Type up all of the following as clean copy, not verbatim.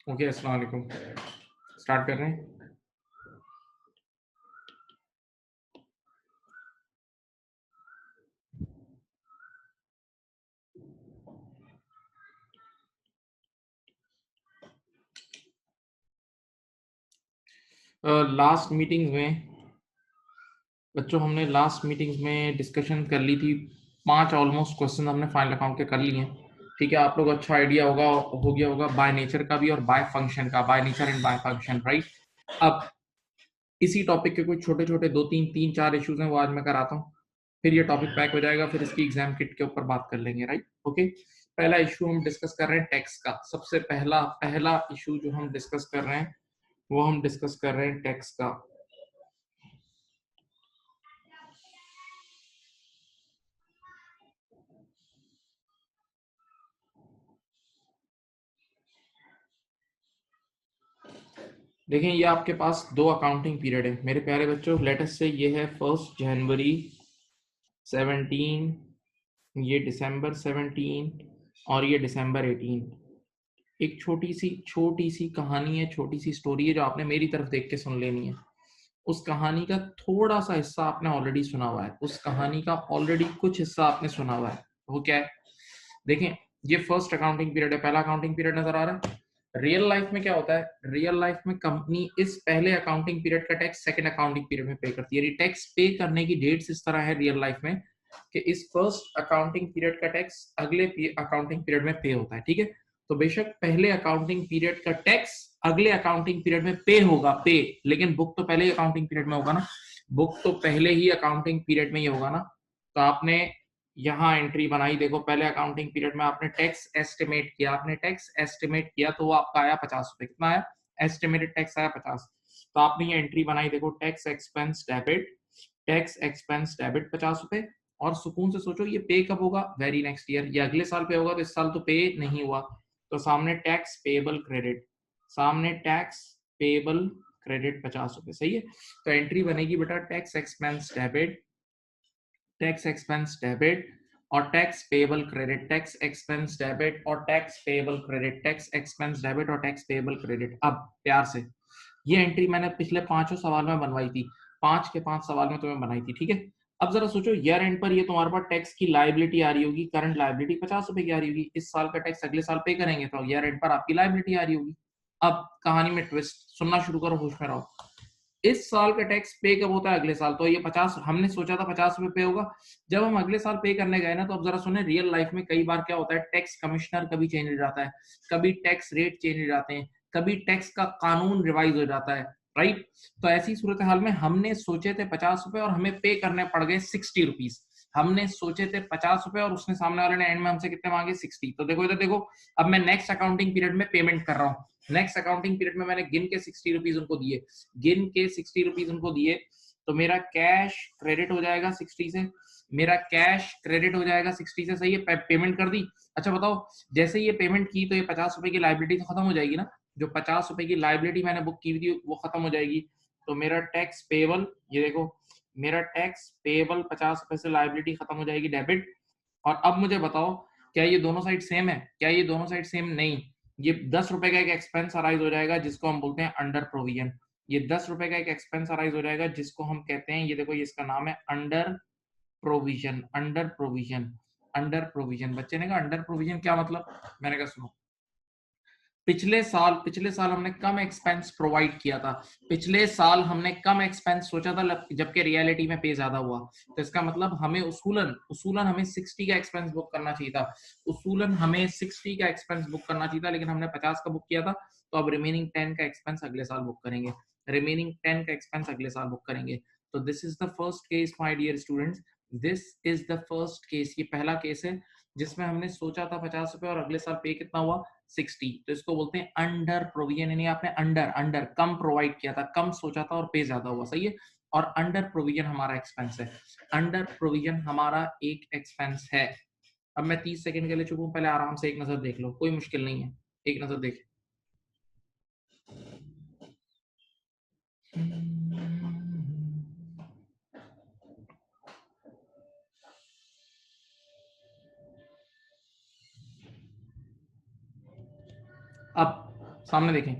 Okay, अस्सलाम वालेकुम। Start कर रहे हैं। लास्ट मीटिंग्स में बच्चों हमने लास्ट मीटिंग्स में डिस्कशन कर ली थी। 5 ऑलमोस्ट क्वेश्चन हमने फाइनल अकाउंट के कर लिए हैं। ठीक है, आप लोग अच्छा आइडिया हो गया होगा बाय नेचर का भी और बाय फंक्शन का, by nature and by function, right. अब इसी टॉपिक के कुछ छोटे-छोटे 2-3 4 इश्यूज हैं, वो आज मैं कराता हूँ। फिर ये टॉपिक पैक हो जाएगा, फिर इसकी एग्जाम किट के ऊपर बात कर लेंगे, राइट। ओके, पहला इशू हम डिस्कस कर रहे हैं टैक्स का। सबसे पहला पहला इशू जो हम डिस्कस कर रहे हैं वो हम डिस्कस कर रहे हैं टैक्स का। देखें, ये आपके पास 2 अकाउंटिंग पीरियड है मेरे प्यारे बच्चों। लेटेस्ट से ये है 1 जनवरी 17, ये दिसंबर 17 और ये दिसंबर 18। एक छोटी सी कहानी है, छोटी सी स्टोरी है जो आपने मेरी तरफ देख के सुन लेनी है। उस कहानी का थोड़ा सा हिस्सा आपने ऑलरेडी सुना हुआ है, उस कहानी का ऑलरेडी कुछ हिस्सा आपने सुना हुआ है। वो क्या है? देखें, ये फर्स्ट अकाउंटिंग पीरियड है, पहला अकाउंटिंग पीरियड नजर आ रहा है। रियल लाइफ में क्या होता है? रियल लाइफ में कंपनी इस पहले अकाउंटिंग पीरियड का टैक्स सेकंड अकाउंटिंग पीरियड में पे करती है। ये टैक्स पे करने की डेट्स इस तरह है रियल लाइफ में कि इस फर्स्ट अकाउंटिंग पीरियड का टैक्स अगले अकाउंटिंग पीरियड में पे होता है। ठीक है, तो बेशक पहले अकाउंटिंग पीरियड का टैक्स अगले अकाउंटिंग पीरियड में पे होगा, पे, लेकिन बुक तो पहले ही अकाउंटिंग पीरियड में होगा ना। बुक तो पहले ही अकाउंटिंग पीरियड में ही होगा ना। तो आपने यहाँ एंट्री बनाई, देखो पहले अकाउंटिंग पीरियड में आपने टैक्स एस्टिमेट किया, तो वो आपका आया 50 रुपए। कितना आया? एस्टिमेटेड टैक्स आया 50। तो आपने ये एंट्री बनाई, देखो टैक्स एक्सपेंस डेबिट 50 रुपए। और सुकून से सोचो ये पे कब होगा? वेरी नेक्स्ट ईयर, ये अगले साल पे होगा, तो इस साल तो पे नहीं हुआ। तो सामने टैक्स पेएबल क्रेडिट, सामने टैक्स पेएबल क्रेडिट 50 रुपए, सही है। तो एंट्री बनेगी बेटा टैक्स एक्सपेंस डेबिट और tax payable credit, tax expense debit और tax payable credit, tax expense debit और टैक्स पेएबल क्रेडिट। अब प्यार से ये एंट्री मैंने पिछले 5 सवाल में बनवाई थी, 5 के 5 सवाल में तुम्हें बनाई थी। ठीक है, अब जरा सोचो ईयर एंड पर ये तुम्हारे पास टैक्स की लायबिलिटी आ रही होगी, करंट लायबिलिटी 50 रुपए की आ रही होगी। इस साल का टैक्स अगले साल पे करेंगे तो ईयर एंड पर आपकी लायबिलिटी आ रही होगी। अब कहानी में ट्विस्ट, सुनना शुरू करो, होश में रहो। इस साल का टैक्स पे कब होता है? अगले साल। तो ये 50 हमने सोचा था 50 रुपए पे होगा। जब हम अगले साल पे करने गए ना, तो अब जरा सुने, रियल लाइफ में कई बार क्या होता है, टैक्स कमिश्नर कभी चेंज हो जाता है, कभी टैक्स रेट चेंज हो जाते हैं, कभी टैक्स का कानून रिवाइज हो जाता है, राइट। तो ऐसी सूरत हाल में हमने सोचे थे 50 रुपए और हमें पे करने पड़ गए 60 रुपीज। हमने सोचे थे 50 रुपए और उसने सामने वाले ने एंड में हमसे कितने मांगे? 60। तो देखो इधर देखो, अब मैं नेक्स्ट अकाउंटिंग पीरियड में पेमेंट कर रहा हूँ। नेक्स्ट अकाउंटिंग पीरियड में मैंने गिन के 60 रुपीज उनको दिए, उनको दिए। तो मेरा कैश क्रेडिट हो जाएगा 60 से, मेरा कैश क्रेडिट हो जाएगा 60 से, सही है। पेमेंट कर दी। अच्छा बताओ, जैसे ये पेमेंट की तो ये 50 रुपए की लाइबिलिटी तो खत्म हो जाएगी ना। जो 50 रुपए की लाइबिलिटी मैंने बुक की थी वो खत्म हो जाएगी। तो मेरा टैक्स पेबल, ये देखो, मेरा टैक्स पेबल 50 रुपए से लाइबिलिटी खत्म हो जाएगी, डेबिट। और अब मुझे बताओ, क्या ये दोनों साइड सेम है? क्या ये दोनों साइड सेम? नहीं। ये 10 रुपए का एक एक्सपेंस अराइज हो जाएगा जिसको हम बोलते हैं अंडर प्रोविजन। ये 10 रुपए का एक एक्सपेंस अराइज हो जाएगा जिसको हम कहते हैं, ये देखो, ये इसका नाम है अंडर प्रोविजन। Under provision. बच्चे ने कहा अंडर प्रोविजन क्या मतलब? मैंने कहा सुनो, पिछले साल हमने कम एक्सपेंस प्रोवाइड किया था, पिछले साल हमने कम एक्सपेंस सोचा था, जबकि रियलिटी में पे ज्यादा हुआ। तो इसका मतलब हमें उसूलन उसूलन हमें 60 का एक्सपेंस बुक करना चाहिए था, उसूलन हमें 60 का एक्सपेंस बुक करना चाहिए था, लेकिन हमने 50 का बुक किया था। तो अब रिमेनिंग 10 का एक्सपेंस अगले साल बुक करेंगे, रिमेनिंग 10 का एक्सपेंस अगले साल बुक करेंगे। तो this is the first case my dear students, this is the first case. ये पहला केस है जिसमें हमने सोचा था 50 रुपए और अगले साल पे कितना हुआ? 60। तो इसको बोलते हैं अंडर प्रोविजन, यानी आपने अंडर अंडर कम प्रोवाइड किया था, कम सोचा था और पे ज्यादा हुआ, सही है। और अंडर प्रोविजन हमारा एक्सपेंस है, अंडर प्रोविजन हमारा एक एक्सपेंस है। अब मैं 30 सेकंड के लिए चुप हूं, पहले आराम से एक नजर देख लो, कोई मुश्किल नहीं है, एक नजर देख। अब सामने देखें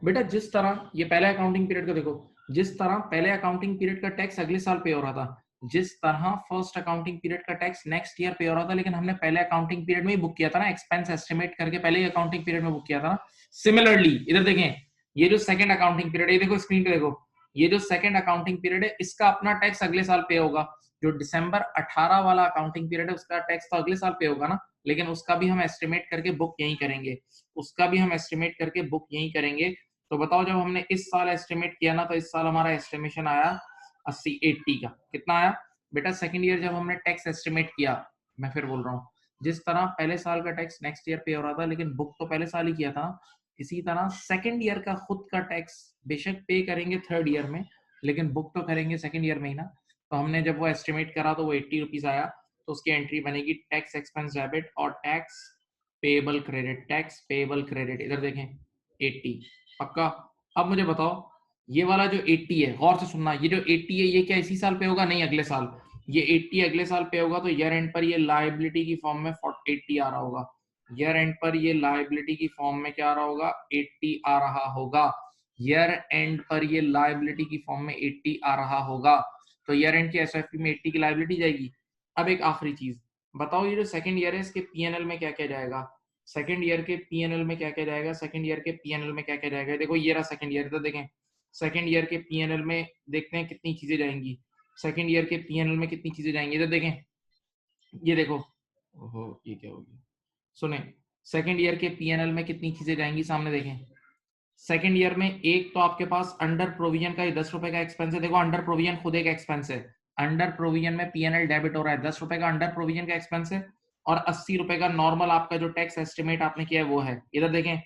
बेटा, जिस तरह ये पहले अकाउंटिंग पीरियड का देखो, जिस तरह पहले अकाउंटिंग पीरियड का टैक्स अगले साल पे हो रहा था, जिस तरह फर्स्ट अकाउंटिंग पीरियड का टैक्स नेक्स्ट ईयर पे हो रहा था, लेकिन हमने पहले अकाउंटिंग पीरियड में ही बुक किया था ना, एक्सपेंस एस्टिमेट करके पहले ही अकाउंटिंग पीरियड में बुक किया था। सिमिलरली इधर देखें, ये जो सेकंड अकाउंटिंग पीरियड है, ये देखो स्क्रीन पे देखो, ये जो सेकंड अकाउंटिंग पीरियड है इसका अपना टैक्स अगले साल पे होगा। जो दिसंबर 18 वाला अकाउंटिंग पीरियड है उसका टैक्स तो अगले साल पे होगा ना, लेकिन उसका भी हम एस्टिमेट करके बुक यहीं करेंगे, उसका भी हम एस्टिमेट करके बुक यहीं करेंगे। तो बताओ, जब हमने इस साल एस्टिमेट किया ना, तो इस साल हमारा एस्टिमेशन आया 80 का, कितना आया बेटा? सेकंड ईयर जब हमने टैक्स एस्टिमेट किया, मैं फिर बोल रहा हूँ, जिस तरह पहले साल का टैक्स नेक्स्ट ईयर पे हो रहा था, लेकिन बुक तो पहले साल ही किया था, इसी तरह सेकंड ईयर का खुद का टैक्स बेशक पे करेंगे थर्ड ईयर में, लेकिन बुक तो करेंगे सेकंड ईयर में ही ना। तो हमने जब वो एस्टिमेट करा तो वो 80 रुपीज आया, तो उसकी एंट्री बनेगी टैक्स एक्सपेंस डेबिट और tax payable credit, tax payable credit, इधर देखें 80 पक्का। अब मुझे बताओ, ये वाला जो 80 है, गौर से सुनना, ये जो 80 है ये क्या इसी साल पे होगा? नहीं, अगले साल। ये 80 अगले साल पे होगा, तो ईयर एंड पर ये लायबिलिटी की फॉर्म में 80 आ रहा होगा। ईयर एंड पर ये लायबिलिटी की फॉर्म में क्या आ रहा होगा? 80 आ रहा होगा। ईयर एंड पर ये लायबिलिटी की फॉर्म में 80 आ रहा होगा। तो ईयर एंड की एसएफपी में 80 की लायबिलिटी जाएगी। अब एक आखिरी चीज बताओ, ये जो सेकंड ईयर है इसके पीएनएल में क्या क्या जाएगा? सेकंड ईयर के पीएनएल में क्या क्या जाएगा? सेकंड ईयर के पीएनएल में क्या क्या जाएगा? देखो ये रहा सेकंड ईयर, तो देखें सेकंड ईयर के पीएनएल में देखते हैं कितनी चीजें जाएंगी। सेकंड ईयर के पीएनएल में कितनी चीजें जाएंगी, इधर देखें, ये देखो, ओहो ये क्या हो गया, सुने, सेकंड ईयर के पीएनएल में कितनी चीजें जाएंगी, सामने देखें। सेकंड ईयर में एक तो आपके पास अंडर प्रोविजन का ये 10 रुपए का एक्सपेंस है, देखो अंडर प्रोविजन खुद एक एक्सपेंस है। अंडर प्रोविजन में पीएनएल डेबिट हो रहा है, 10 रुपए का अंडर प्रोविजन का एक्सपेंस है, और 80 रुपए का नॉर्मल आपका जो टैक्स एस्टिमेट आपने किया है वो है। इधर देखें,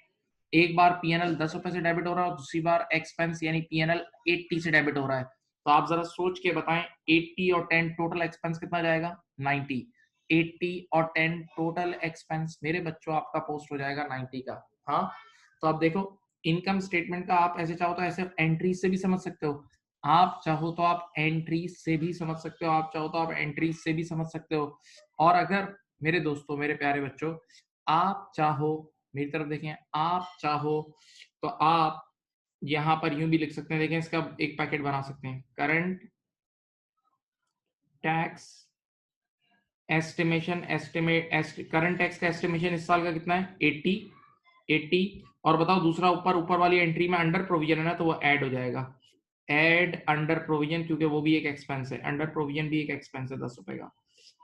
एक बार पीएनएल 10 रुपए से डेबिट हो रहा है और दूसरी बार एक्सपेंस यानी पीएनएल 80 से डेबिट हो रहा है। तो आप जरा सोच के बताएं, 80 और 10 टोटल एक्सपेंस कितना जाएगा? 90। 80 और 10 टोटल एक्सपेंस मेरे बच्चों आपका पोस्ट हो जाएगा 90 का। हाँ, तो आप देखो, इनकम स्टेटमेंट का आप ऐसे चाहो तो ऐसे एंट्री से भी समझ सकते हो, आप चाहो तो आप एंट्री से भी समझ सकते हो, आप चाहो तो आप एंट्री से भी समझ सकते हो। और अगर मेरे दोस्तों, मेरे प्यारे बच्चों, आप चाहो, मेरी तरफ देखें, आप चाहो तो आप यहां पर यूं भी लिख सकते हैं, देखें इसका एक पैकेट बना सकते हैं, current tax estimation, current tax का एस्टिमेशन इस साल का कितना है? 80। 80, और बताओ दूसरा ऊपर ऊपर वाली एंट्री में अंडर प्रोविजन है ना, तो वो ऐड हो जाएगा, ऐड अंडर प्रोविजन, क्योंकि वो भी एक एक्सपेंस है, अंडर प्रोविजन भी एक एक्सपेंस है 10 रुपए का।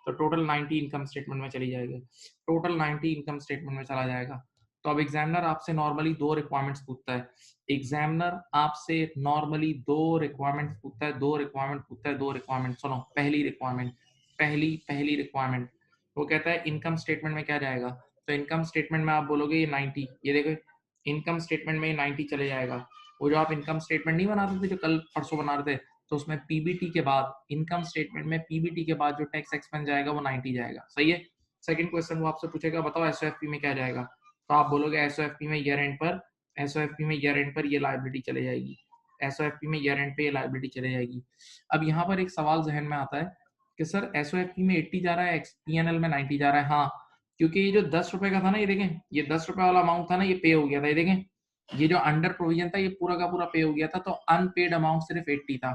तो टोटल 90 इनकम स्टेटमेंट में चली जाएगी, टोटल 90 इनकम स्टेटमेंट में चला जाएगा। तो अब एग्जामिनर आपसे नॉर्मली दो रिक्वायरमेंट्स पूछता है, एग्जामिनर आपसे नॉर्मली दो रिक्वायरमेंट्स पूछता है, दो रिक्वायरमेंट पूछता है, दो रिक्वायरमेंट सुनो। पहली रिक्वायरमेंट, पहली पहली रिक्वायरमेंट, वो कहता है इनकम स्टेटमेंट में क्या जाएगा? तो इनकम स्टेटमेंट में आप बोलोगे ये 90, ये देखो इनकम स्टेटमेंट में ये 90 चले जाएगा। वो जो आप इनकम स्टेटमेंट नहीं बना रहे थे, जो कल परसों बना रहे थे, तो उसमें पीबीटी के बाद, इनकम स्टेटमेंट में पीबीटी के बाद जो टैक्स एक्सपेंस जाएगा वो 90 जाएगा, सही है। सेकंड क्वेश्चन वो आपसे पूछेगा बताओ एसओएफपी में क्या जाएगा, तो आप बोलोगे एसओएफपी में ईयर एंड पर, एसओएफपी में ईयर एंड पर ये लायबिलिटी चले जाएगी, एसओएफपी में ईयर एंड पे ये लायबिलिटी चले जाएगी। अब यहाँ पर एक सवाल जहन में आता है कि सर एसओएफपी में 80 जा रहा है, पीएनएल में 90 जा रहा है। हाँ, क्योंकि ये जो 10 रुपए का था ना, ये देखें, ये 10 रुपए वाला अमाउंट था ना, ये पे हो गया था, ये देखें, ये जो अंडर प्रोविजन था ये पूरा का पूरा पे हो गया था, तो अनपेड अमाउंट सिर्फ 80 था,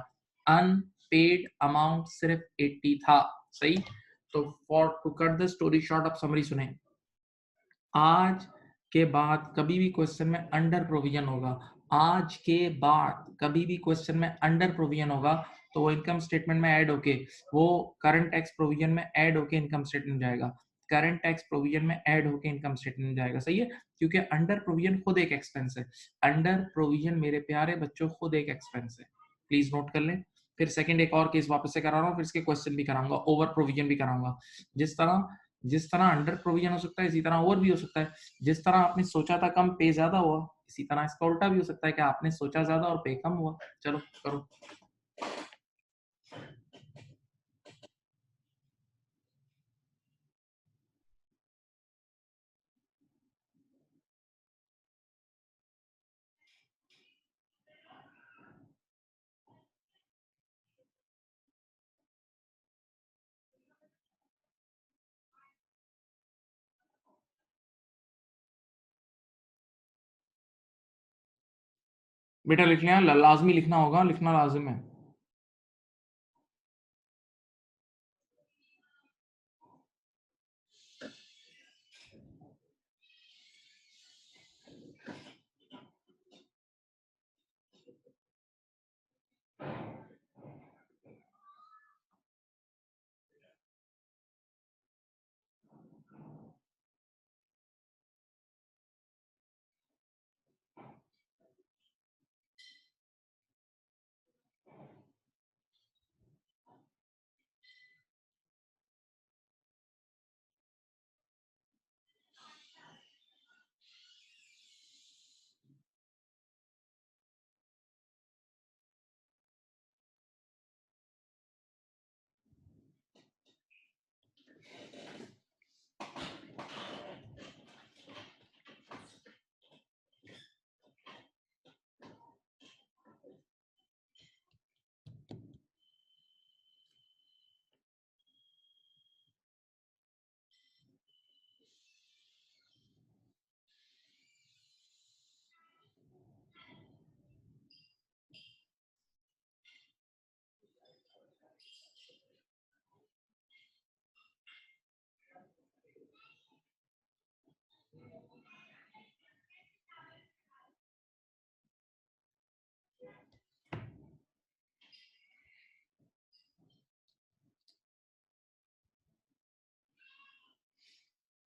अनपेड अमाउंट सिर्फ 80 था, सही। तो for to cut the story short, अब समरी सुने, आज के बाद कभी भी क्वेश्चन में अंडर प्रोविजन होगा, आज के बाद कभी भी क्वेश्चन में अंडर प्रोविजन होगा, तो वो इनकम स्टेटमेंट में ऐड होके, वो करंट टैक्स प्रोविजन में ऐड होके इनकम स्टेटमेंट जाएगा, करंट टैक्स प्रोविजन में ऐड होके इनकम स्टेटमेंट जाएगा, सही है। क्योंकि अंडर प्रोविजन खुद एक एक्सपेंस है, अंडर प्रोविजन मेरे प्यारे बच्चों खुद एक एक्सपेंस है, प्लीज नोट कर लें। फिर सेकंड एक और केस वापस से करा रहा हूँ, फिर इसके क्वेश्चन भी कराऊंगा, ओवर प्रोविजन भी कराऊंगा। जिस तरह अंडर प्रोविजन हो सकता है, इसी तरह ओवर भी हो सकता है। जिस तरह आपने सोचा था कम पे ज्यादा हुआ, इसी तरह इसका उल्टा भी हो सकता है कि आपने सोचा ज्यादा और पे कम हुआ। चलो करो। बेटा लिख लिया, लाजमी लिखना होगा, लिखना लाजिम है।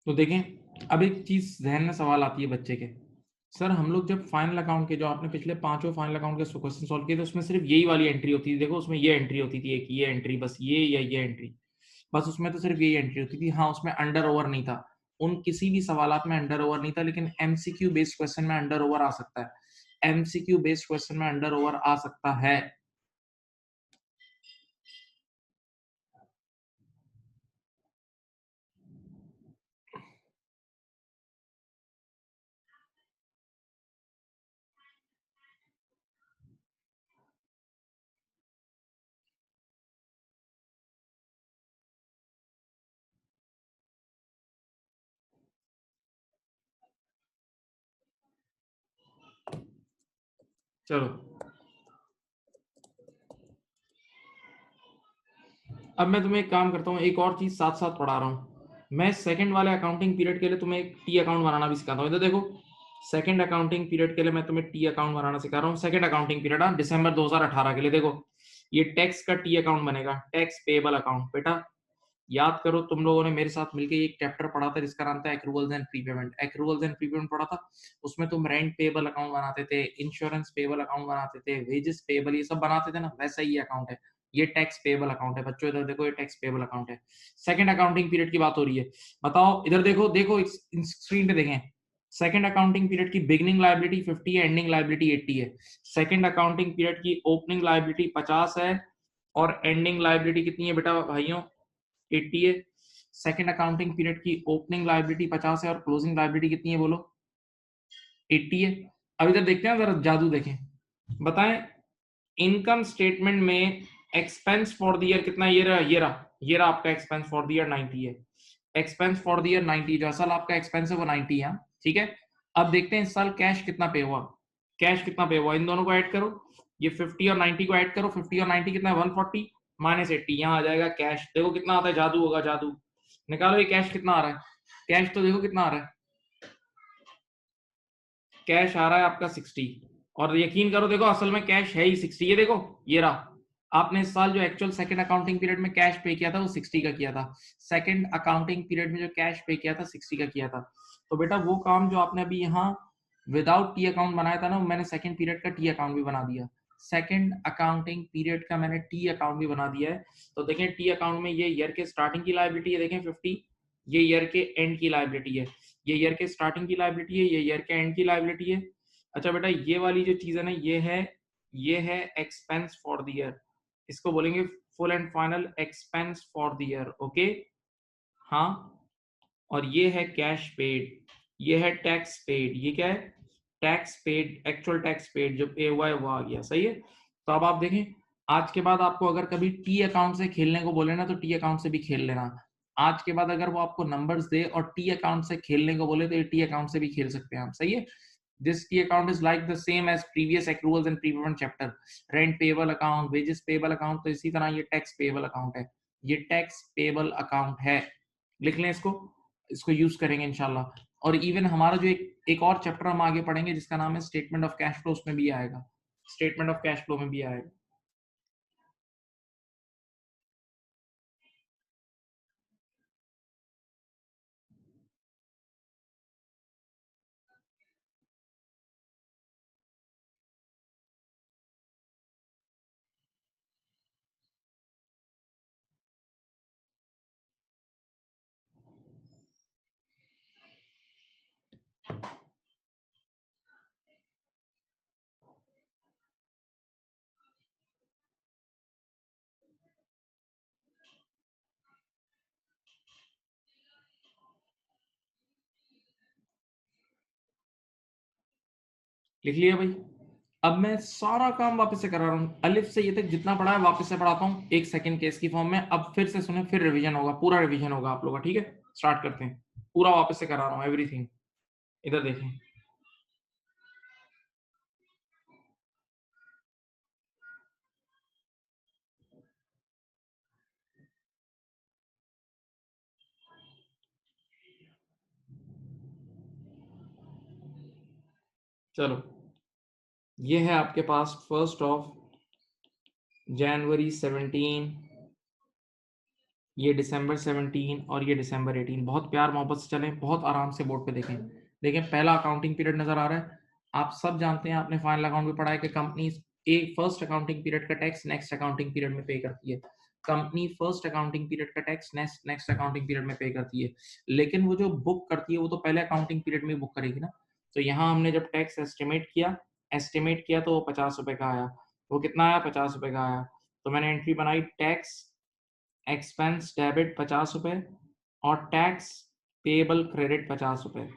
तो देखें, अब एक चीज जहन में सवाल आती है बच्चे के, सर हम लोग जब फाइनल अकाउंट के, जो आपने पिछले 5 फाइनल अकाउंट के क्वेश्चन सॉल्व किए थे, उसमें सिर्फ यही वाली एंट्री होती थी। देखो उसमें ये एंट्री होती थी, एक ये एंट्री, बस ये या ये एंट्री, बस उसमें तो सिर्फ यही एंट्री होती थी। हाँ, उसमें अंडर ओवर नहीं था, उन किसी भी सवालात में अंडर ओवर नहीं था, लेकिन एमसीक्यू बेस्ड क्वेश्चन में अंडर ओवर आ सकता है। एमसीक्यू बेस्ड क्वेश्चन में अंडर ओवर आ सकता है। चलो, अब मैं तुम्हें एक काम करता हूँ, एक और चीज साथ साथ पढ़ा रहा हूँ। मैं सेकंड वाले अकाउंटिंग पीरियड के लिए तुम्हें एक टी अकाउंट बनाना भी सिखाता हूँ। इधर देखो, सेकंड अकाउंटिंग पीरियड के लिए मैं तुम्हें टी अकाउंट बनाना सिखा रहा हूँ। सेकंड अकाउंटिंग पीरियड, दिसंबर 2018 के लिए। देखो, ये टैक्स का टी अकाउंट बनेगा, टैक्स पेएबल अकाउंट। बेटा याद करो, तुम लोगों ने मेरे साथ मिलकर एक चैप्टर पढ़ा था जिसका नाम था एक्रूवल्स एंड प्रीपेमेंट। एक्रूवल्स एंड प्रीपेमेंट पढ़ा था, उसमें तुम रेंट पेएबल अकाउंट बनाते थे, इंश्योरेंस पेएबल अकाउंट बनाते थे, वेजेस पेएबल, ये सब बनाते थे ना, वैसा ही अकाउंट है ये। टैक्स पेएबल अकाउंट है बच्चों, इधर देखो, ये टैक्स पेएबल अकाउंट है। सेकंड अकाउंटिंग पीरियड की बात हो रही है। बताओ, इधर देखो, देखो स्क्रीन पे देखें। सेकंड अकाउंटिंग पीरियड की बिगनिंग लायबिलिटी 50 है, एंडिंग लायबिलिटी 80 है। सेकंड अकाउंटिंग पीरियड की ओपनिंग लायबिलिटी 50 है, और एंडिंग लायबिलिटी कितनी है बेटा भाइयों? 80 है। सेकंड अकाउंटिंग पीरियड की ओपनिंग लायबिलिटी 50 है, और क्लोजिंग लायबिलिटी कितनी है बोलो? 80 है। अब इधर देखते हैं, जरा जादू देखें, बताएं। इनकम स्टेटमेंट में एक्सपेंस फॉर द ईयर कितना? ये रहा, ये रहा, ये रहा आपका एक्सपेंस फॉर द ईयर 90 है। एक्सपेंस फॉर द ईयर 90, जो असल आपका एक्सपेंस है वो 90 है, ठीक है। अब देखते हैं इस साल कैश कितना पे हुआ। कैश कितना पे हुआ, इन दोनों को ऐड करो, ये 50 और 90 को ऐड करो। 50 और 90 कितना है? 140 माइनस 80, यहाँ आ जाएगा कैश। देखो कितना आता है, जादू होगा, जादू। निकालो ये कैश कितना आ रहा है। कैश तो देखो कितना आ रहा है, कैश आ रहा है आपका 60। और यकीन करो, देखो असल में कैश है ही 60। ये देखो, ये रहा। आपने इस साल जो एक्चुअल सेकंड अकाउंटिंग पीरियड में कैश पे किया था वो 60 का किया था। सेकंड अकाउंटिंग पीरियड में जो कैश पे किया था 60 का किया था। तो बेटा वो काम जो आपने अभी यहाँ विदाउट टी अकाउंट बनाया था ना, मैंने सेकंड पीरियड का टी अकाउंट भी बना दिया। सेकंड अकाउंटिंग पीरियड का मैंने टी अकाउंट भी बना दिया है। तो देखें, टी अकाउंट में ये ईयर के स्टार्टिंग की लायबिलिटी है, देखें 50, ये ईयर के एंड की लायबिलिटी है। ये ईयर के स्टार्टिंग की लायबिलिटी है, ये ईयर के एंड की लायबिलिटी है। अच्छा बेटा, ये वाली जो चीज है ना, ये है एक्सपेंस फॉर द ईयर। इसको बोलेंगे full and final expense for the year, okay. हाँ, और ये है कैश पेड, ये है टैक्स पेड। ये क्या है? Tax paid, actual tax paid जो पे हुआ है वो आ गया, सही है। तो अब आप देखें, आज के बाद आपको अगर कभी टी अकाउंट से खेलने को बोले ना, तो टी अकाउंट से भी खेल लेना। आज के बाद अगर वो आपको नंबर्स दे और टी अकाउंट से खेलने को बोले, तो ये टी अकाउंट से भी खेल सकते हैं आप, सही है। This key account is like the same as previous accruals and prepayment chapter. Rent payable account, wages payable account, तो इसी तरह ये tax payable account है, ये tax payable account है, लिख लें इसको, इसको यूज करेंगे इंशाल्लाह। और इवन हमारा जो एक और चैप्टर हम आगे पढ़ेंगे जिसका नाम है स्टेटमेंट ऑफ कैश फ्लो, उसमें भी आएगा, स्टेटमेंट ऑफ कैश फ्लो में भी आएगा। लिख लिया भाई। अब मैं सारा काम वापस से करा रहा हूँ, अलिफ से ये तक जितना पढ़ा है वापस से पढ़ाता हूँ एक सेकंड केस की फॉर्म में। अब फिर से सुने, फिर रिवीजन होगा, पूरा रिवीजन होगा आप लोगों का, ठीक है। स्टार्ट करते हैं, पूरा वापस से करा रहा हूँ एवरीथिंग, इधर देखें। चलो, ये है आपके पास 1 जनवरी 17, ये दिसंबर 17 और ये दिसंबर 18। बहुत प्यार मोहब्बत से चलें, बहुत आराम से बोर्ड पे देखें। देखें, पहला अकाउंटिंग पीरियड नजर आ रहा है। आप सब जानते हैं, आपने फाइनल अकाउंट में पढ़ा है कि कंपनी एक फर्स्ट अकाउंटिंग पीरियड का टैक्स नेक्स्ट अकाउंटिंग पीरियड में पे करती है। कंपनी फर्स्ट अकाउंटिंग पीरियड का टैक्स नेक्स्ट अकाउंटिंग पीरियड में पे करती है, लेकिन वो जो बुक करती है वो तो पहले अकाउंटिंग पीरियड में बुक करेगी ना। तो यहाँ हमने जब टैक्स एस्टिमेट किया तो वो 50 रुपए का आया। वो कितना आया? 50 रुपए का आया। तो मैंने एंट्री बनाई, टैक्स एक्सपेंस डेबिट 50 रुपए और टैक्स पेबल क्रेडिट 50 रुपए।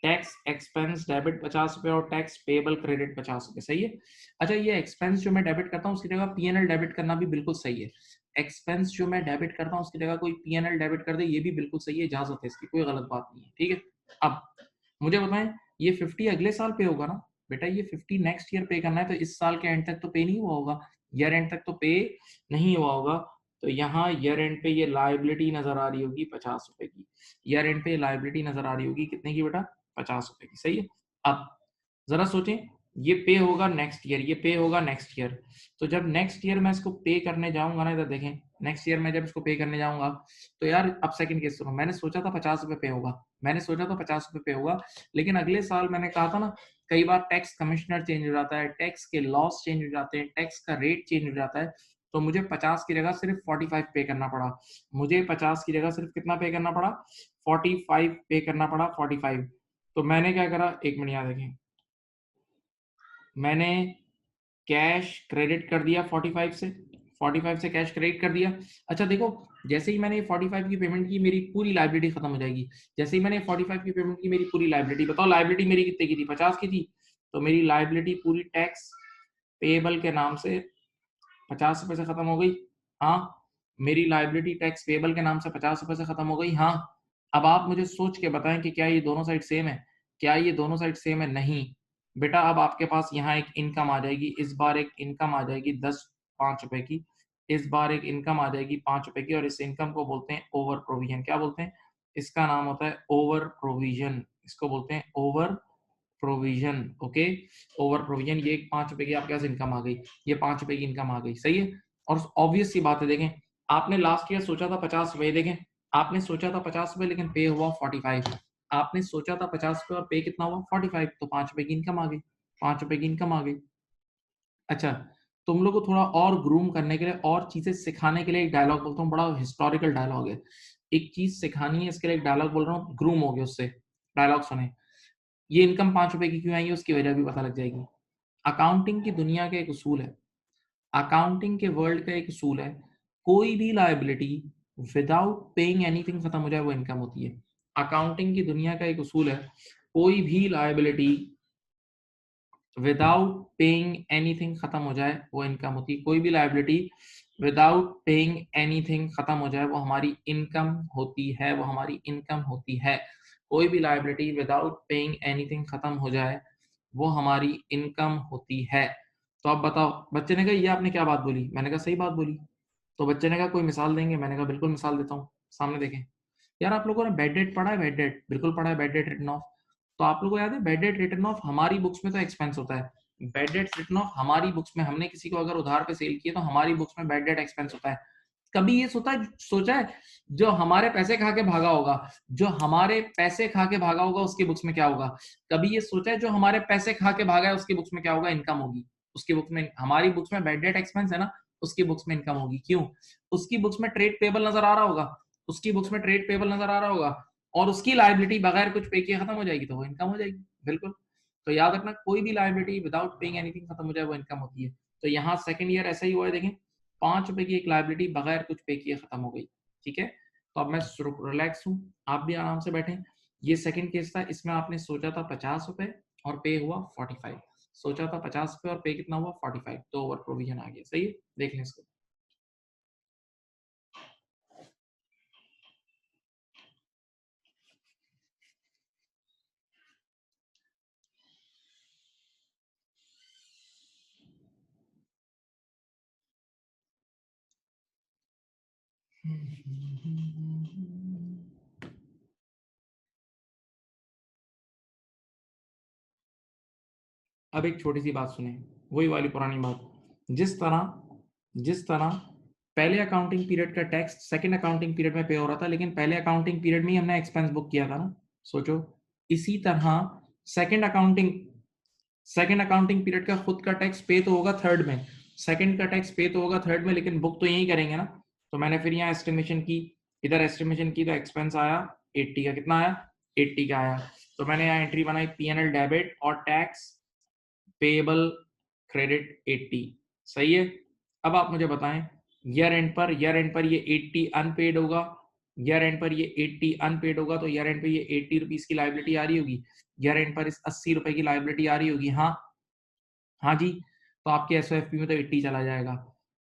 टैक्स एक्सपेंस डेबिट 50 रुपए और टैक्स पेबल क्रेडिट 50 रुपए, सही है। अच्छा, ये एक्सपेंस जो मैं डेबिट करता हूँ उसकी जगह पीएनएल डेबिट करना भी बिल्कुल सही है। एक्सपेंस जो मैं डेबिट करता हूँ उसकी जगह कोई पीएनएल डेबिट कर दे, ये भी बिल्कुल सही है, इजाजत है इसकी, कोई गलत बात नहीं है, ठीक है। अब मुझे बताएं, ये 50 अगले साल पे होगा ना बेटा, ये 50 नेक्स्ट ईयर पे करना है, तो इस साल के एंड तक तो पे नहीं हुआ होगा, ईयर एंड तक तो पे नहीं हुआ होगा। तो यहाँ ईयर एंड पे ये लाइबिलिटी नजर आ रही होगी 50 रुपए की। ईयर एंड पे लाइबिलिटी नजर आ रही होगी कितने की बेटा? 50 रुपए की, सही है। अब जरा सोचें, ये पे होगा नेक्स्ट ईयर, ये पे होगा नेक्स्ट ईयर। तो जब नेक्स्ट ईयर मैं इसको पे करने जाऊंगा ना, इधर देखें, नेक्स्ट ईयर में जब इसको पे करने जाऊंगा, तो यार अब सेकंड केस सुनो, मैंने सोचा था 50 रुपए पे होगा, मैंने सोचा था 50 रुपए पे होगा, लेकिन अगले साल मैंने कहा था ना, कई बार टैक्स कमिश्नर चेंज हो जाता है, टैक्स के लॉस चेंज हो जाते हैं, टैक्स का रेट चेंज हो जाता है। तो मुझे 50 की जगह सिर्फ 45 पे करना पड़ा। मुझे 50 की जगह सिर्फ कितना पे करना पड़ा? 45 पे करना पड़ा, 45। तो मैंने क्या करा, एक मिनट याद रखें, मैंने कैश क्रेडिट कर दिया 45 से कैश क्रेडिट कर दिया। अच्छा देखो, जैसे ही मैंने 45 की पेमेंट की, मेरी पूरी लाइबिलिटी खत्म हो जाएगी। जैसे ही मैंने 45 की पेमेंट की, मेरी पूरी लाइबिलिटी, बताओ लाइबिलिटी मेरी कितने की थी? 50 की थी। तो मेरी लाइबिलिटी पूरी टैक्स पेबल के नाम से 50 रुपए से खत्म हो गई। हाँ, मेरी लाइबिलिटी टैक्स पेबल के नाम से 50 रुपए से खत्म हो गई। हाँ, अब आप मुझे सोच के बताएं कि क्या ये दोनों साइड सेम है? क्या ये दोनों साइड सेम है? नहीं बेटा। अब आपके पास यहाँ एक इनकम आ जाएगी, इस बार एक इनकम आ जाएगी 5 रुपए की, इस बार एक इनकम आ जाएगी 5 रुपए की, और इस इनकम को बोलते हैं ओवर प्रोविजन। क्या बोलते हैं? इसका नाम होता है ओवर प्रोविजन, इसको बोलते हैं over provision. Okay, over provision. ये 5 रुपए की आपके पास इनकम आ गई, ये 5 रुपए की इनकम आ गई, सही है। और ऑब्वियस सी बात है, देखें, आपने लास्ट ईयर सोचा था 50 रुपए, देखें आपने सोचा था 50 रुपए, लेकिन पे हुआ 45। आपने सोचा था 50 रुपए और पे कितना हुआ? 45। तो 5 रुपए की इनकम आ गई, 5 रुपए की इनकम आ गई। अच्छा, तुम लोग को थोड़ा और ग्रूम करने के लिए, और चीजें सिखाने के लिए एक डायलॉग बोलता हूँ, बड़ा हिस्टोरिकल डायलॉग है। एक चीज सिखानी है, इसके लिए एक डायलॉग बोल रहा हूँ, ग्रूम हो गया उससे। डायलॉग सुने, ये इनकम 5 रुपए की क्यों आई है उसकी वजह भी पता लग जाएगी। अकाउंटिंग की दुनिया का एक उसूल है, अकाउंटिंग के वर्ल्ड का एक उसूल है, कोई भी लायबिलिटी विदाउट पेइंग एनीथिंग खत्म हो जाए वो इनकम होती है। अकाउंटिंग की दुनिया का एक उसूल है, कोई भी लायबिलिटी विदाउट पेइंग एनीथिंग खत्म हो जाए वो इनकम होती है। कोई भी लायबिलिटी विदाउट पेइंग एनीथिंग खत्म हो जाए वो हमारी इनकम होती है, वो हमारी इनकम होती है। कोई भी लायबिलिटी विदाउट पेइंग एनीथिंग खत्म हो जाए वो हमारी इनकम होती है। तो अब बताओ, बच्चे ने कहा ये आपने क्या बात बोली, मैंने कहा सही बात बोली। तो बच्चे ने कहा कोई मिसाल देंगे, मैंने कहा बिल्कुल मिसाल देता हूँ, सामने देखें। यार आप लोगों ने बेड डेट पढ़ा है, बेड डेट बिल्कुल पढ़ा है, बेड डेट रिटन ऑफ। तो आप लोगों को याद है बेड डेट रिटन ऑफ हमारी बुक्स में तो एक्सपेंस होता है। बेड डेट रिटन ऑफ हमारी बुक्स में, हमने किसी को अगर उधार पे सेल किया तो हमारी बुक्स में बेड डेट एक्सपेंस होता है। कभी ये सोचा है जो हमारे पैसे खा के भागा होगा, जो हमारे पैसे खा के भागा होगा उसकी बुक्स में क्या होगा? कभी ये सोचा है जो हमारे पैसे खा के भागा है उसकी बुक्स में क्या होगा? इनकम होगी। उसकी बुक्स में, हमारी बुक्स में बैड डेट एक्सपेंस है ना, उसकी बुक्स में इनकम होगी। क्यों? उसकी बुक्स में ट्रेड पेबल नजर आ रहा होगा, उसकी बुक्स में ट्रेड पेबल नजर आ रहा होगा, और उसकी लायबिलिटी बगैर कुछ पे किए खत्म हो जाएगी तो वो इनकम हो जाएगी। बिल्कुल। तो याद रखना, कोई भी लायबिलिटी विदाउट पेइंग एनीथिंग खत्म हो जाए वो इनकम होती है। तो यहाँ सेकंड ईयर ऐसा ही हुआ है, देखें, 5 रुपए की एक लायबिलिटी बगैर कुछ पे किए खत्म हो गई। ठीक है, तो अब मैं रिलैक्स हूँ, आप भी आराम से बैठे। ये सेकंड केस था, इसमें आपने सोचा था 50 रुपए और पे हुआ 45। सोचा था 50 रुपए और पे कितना हुआ? 45। तो ओवर प्रोविजन आ गया। सही है, देख लें इसको। अब एक छोटी सी बात सुने, वही वाली पुरानी बात। जिस तरह पहले अकाउंटिंग पीरियड का टैक्स सेकंड अकाउंटिंग पीरियड में पे हो रहा था, लेकिन पहले अकाउंटिंग पीरियड में ही हमने एक्सपेंस बुक किया था ना, सोचो। इसी तरह second accounting second accounting period का खुद का टैक्स पे तो होगा थर्ड में, सेकंड का टैक्स पे तो होगा थर्ड में, लेकिन बुक तो यही करेंगे ना। तो मैंने फिर यहाँ एस्टिमेशन की, इधर एस्टिमेशन की, तो एक्सपेंस आया 80 का। कितना आया? 80 का आया। तो मैंने यहाँ एंट्री बनाई, पीएनएल डेबिट और टैक्स पेबल क्रेडिट 80। सही है। अब आप मुझे बताएं, ईयर एंड पर ये 80 अनपेड होगा, ईयर एंड पर ये 80 अनपेड होगा, तो ईयर एंड पे ये 80 रुपीज की लाइबिलिटी आ रही होगी, ईयर एंड पर इस 80 रुपए की लाइबिलिटी आ रही होगी। हाँ, हाँ जी। तो आपके एसओएफपी में तो 80 चला जाएगा।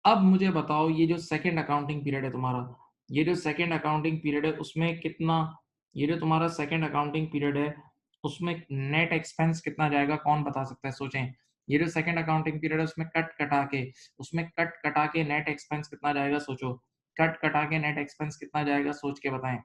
अब मुझे बताओ, ये जो सेकंड अकाउंटिंग पीरियड है तुम्हारा, ये जो सेकंड अकाउंटिंग पीरियड है उसमें कितना, ये जो तुम्हारा सेकंड अकाउंटिंग पीरियड है उसमें नेट एक्सपेंस कितना जाएगा? कौन बता सकता है? सोचें। ये जो सेकंड अकाउंटिंग पीरियड है उसमें कट कटा के नेट एक्सपेंस कितना जाएगा? सोचो। कट कटा के नेट एक्सपेंस कितना जाएगा? सोच के बताएं,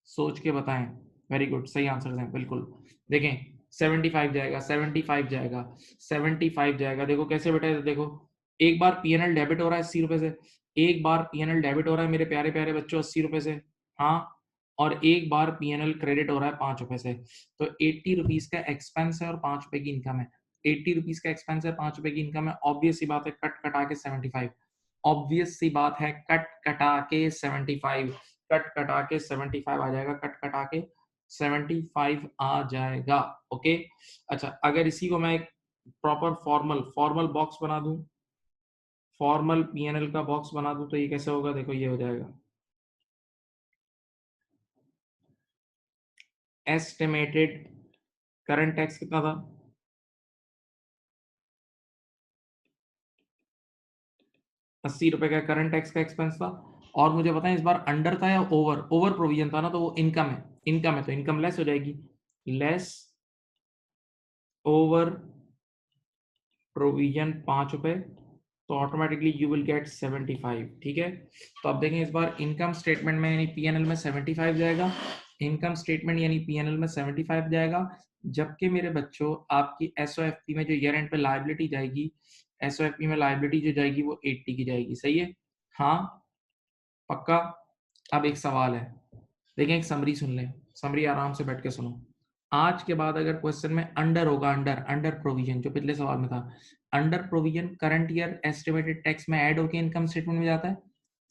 सोच के बताएं। वेरी गुड, सही आंसर दें, बिल्कुल। देखें, 75 जाएगा, 75 जाएगा, 75 जाएगा। देखो कैसे बेटा, देखो, एक बार पीएनएल डेबिट हो रहा है 80 रुपए से, एक बार पीएनएल डेबिट हो रहा है मेरे प्यारे प्यारे बच्चों 80 रुपए से। हाँ, और एक बार पीएनएल क्रेडिट हो रहा है 5 रुपए से। तो 80 रुपीज का एक्सपेंस है और 5 रुपए की इनकम है। 80 रुपीज का एक्सपेंस है, 5 रुपए की इनकम है। ऑब्वियस सी बात है, कट कटा के 75। ऑब्वियस सी बात है, कट कटा के 75, कट कटा के 75 आ जाएगा, कट कटा के 75 आ जाएगा। ओके। अच्छा, अगर इसी को मैं एक प्रॉपर फॉर्मल फॉर्मल बॉक्स बना दूं, फॉर्मल पीएनएल का बॉक्स बना दूं, तो ये कैसे होगा? देखो, ये हो जाएगा, एस्टिमेटेड करंट टैक्स कितना था? 80 रुपए का करंट टैक्स का एक्सपेंस था। और मुझे बताएं, इस बार अंडर था या ओवर? ओवर प्रोविजन था ना, तो वो इनकम है, इनकम है तो इनकम लेस हो जाएगी, लेस ओवर प्रोविजन 5 रुपए, तो ऑटोमेटिकली यू विल गेट 75। ठीक है। तो अब देखें, इस बार इनकम स्टेटमेंट में यानी पीएनएल में 75 जाएगा, इनकम स्टेटमेंट यानी पीएनएल में 75 जाएगा। जबकि मेरे बच्चों, आपकी एसओएफपी में जो ईयर एंड पे लायबिलिटी जाएगी, एसओएफपी में लायबिलिटी जो जाएगी वो 80 की जाएगी। सही है। हाँ, पक्का। अब एक सवाल है, देखें, एक समरी सुन लें, समरी आराम से बैठ के सुनो। आज के बाद अगर क्वेश्चन में अंडर होगा, अंडर अंडर प्रोविजन, जो पिछले सवाल में था, under provision current year estimated tax में ऐड होकर इनकम स्टेटमेंट में जाता है,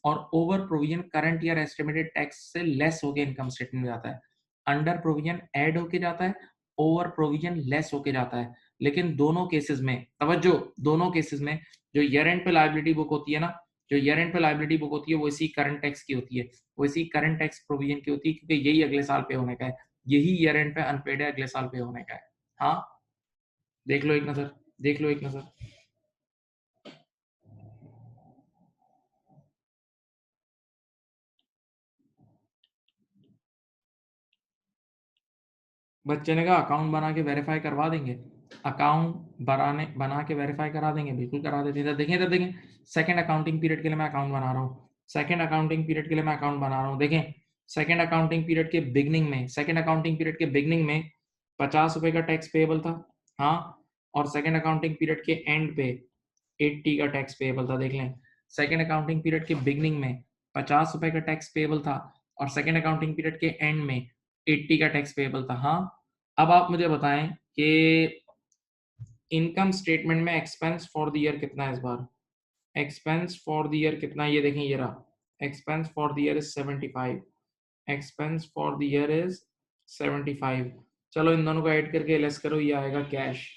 और over provision current year estimated tax से लेस होकर इनकम स्टेटमेंट में जाता है। अंडर प्रोविजन ऐड होके जाता है, ओवर प्रोविजन लेस होके जाता है। लेकिन दोनों केसेस में तवज्जो, दोनों केसेस में जो ईयर एंड पे लायबिलिटी बुक होती है ना, जो ईयर एंड पे लायबिलिटी बुक होती है वो इसी करंट टैक्स की होती है, वो इसी करंट टैक्स प्रोविजन की होती है, क्योंकि यही अगले साल पे होने का है, यही ईयर एंड पे अनपेड है, अगले साल पे होने का है। हाँ, देख लो एक नजर, देख लो एक नजर। बच्चे ने कहा अकाउंट बना के वेरीफाई करवा देंगे। अकाउंट बना के वेरीफाई करा देंगे, बिल्कुल करा देते हैं। इधर देखें, सेकंड अकाउंटिंग पीरियड के लिए मैं अकाउंट बना रहा हूँ। सेकंड अकाउंटिंग पीरियड के लिए मैं अकाउंट बना रहा हूँ। देखें, सेकंड अकाउंटिंग पीरियड के बिगनिंग में 50 रुपए का टैक्स पेएबल था। हाँ, और सेकंड अकाउंटिंग पीरियड के एंड पे 80 का टैक्स पेएबल था। देख लें, सेकंड अकाउंटिंग पीरियड के बिगनिंग में 50 रुपए का टैक्स पेएबल था और सेकंड अकाउंटिंग पीरियड के एंड में 80 का टैक्स पेएबल था। हाँ, अब आप मुझे बताएं कि इनकम स्टेटमेंट में एक्सपेंस फॉर द ईयर कितना है इस बार। एक्सपेंस फॉर द ईयर कितना है, ये देखें, ये रहा। Expense for the year is 75। Expense for the year is 75। चलो इन दोनों को ऐड करके लेस करो, ये आएगा कैश।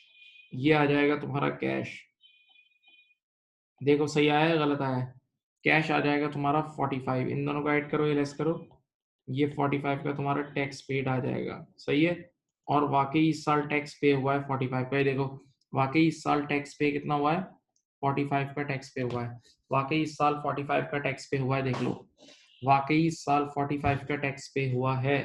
ये आ जाएगा तुम्हारा कैश। देखो सही आया है गलत आया है? कैश आ जाएगा तुम्हारा 45। इन दोनों को ऐड करो, ये लेस करो, ये 45 का तुम्हारा टैक्स पेड आ जाएगा। सही है। और वाकई इस साल टैक्स पे हुआ है 45 का। ये देखो, वाकई इस साल टैक्स पे कितना हुआ है? 45 का टैक्स पे हुआ है। वाकई इस साल 45 का टैक्स पे हुआ है, देख लो, वाकई इस साल 45 का टैक्स पे हुआ है।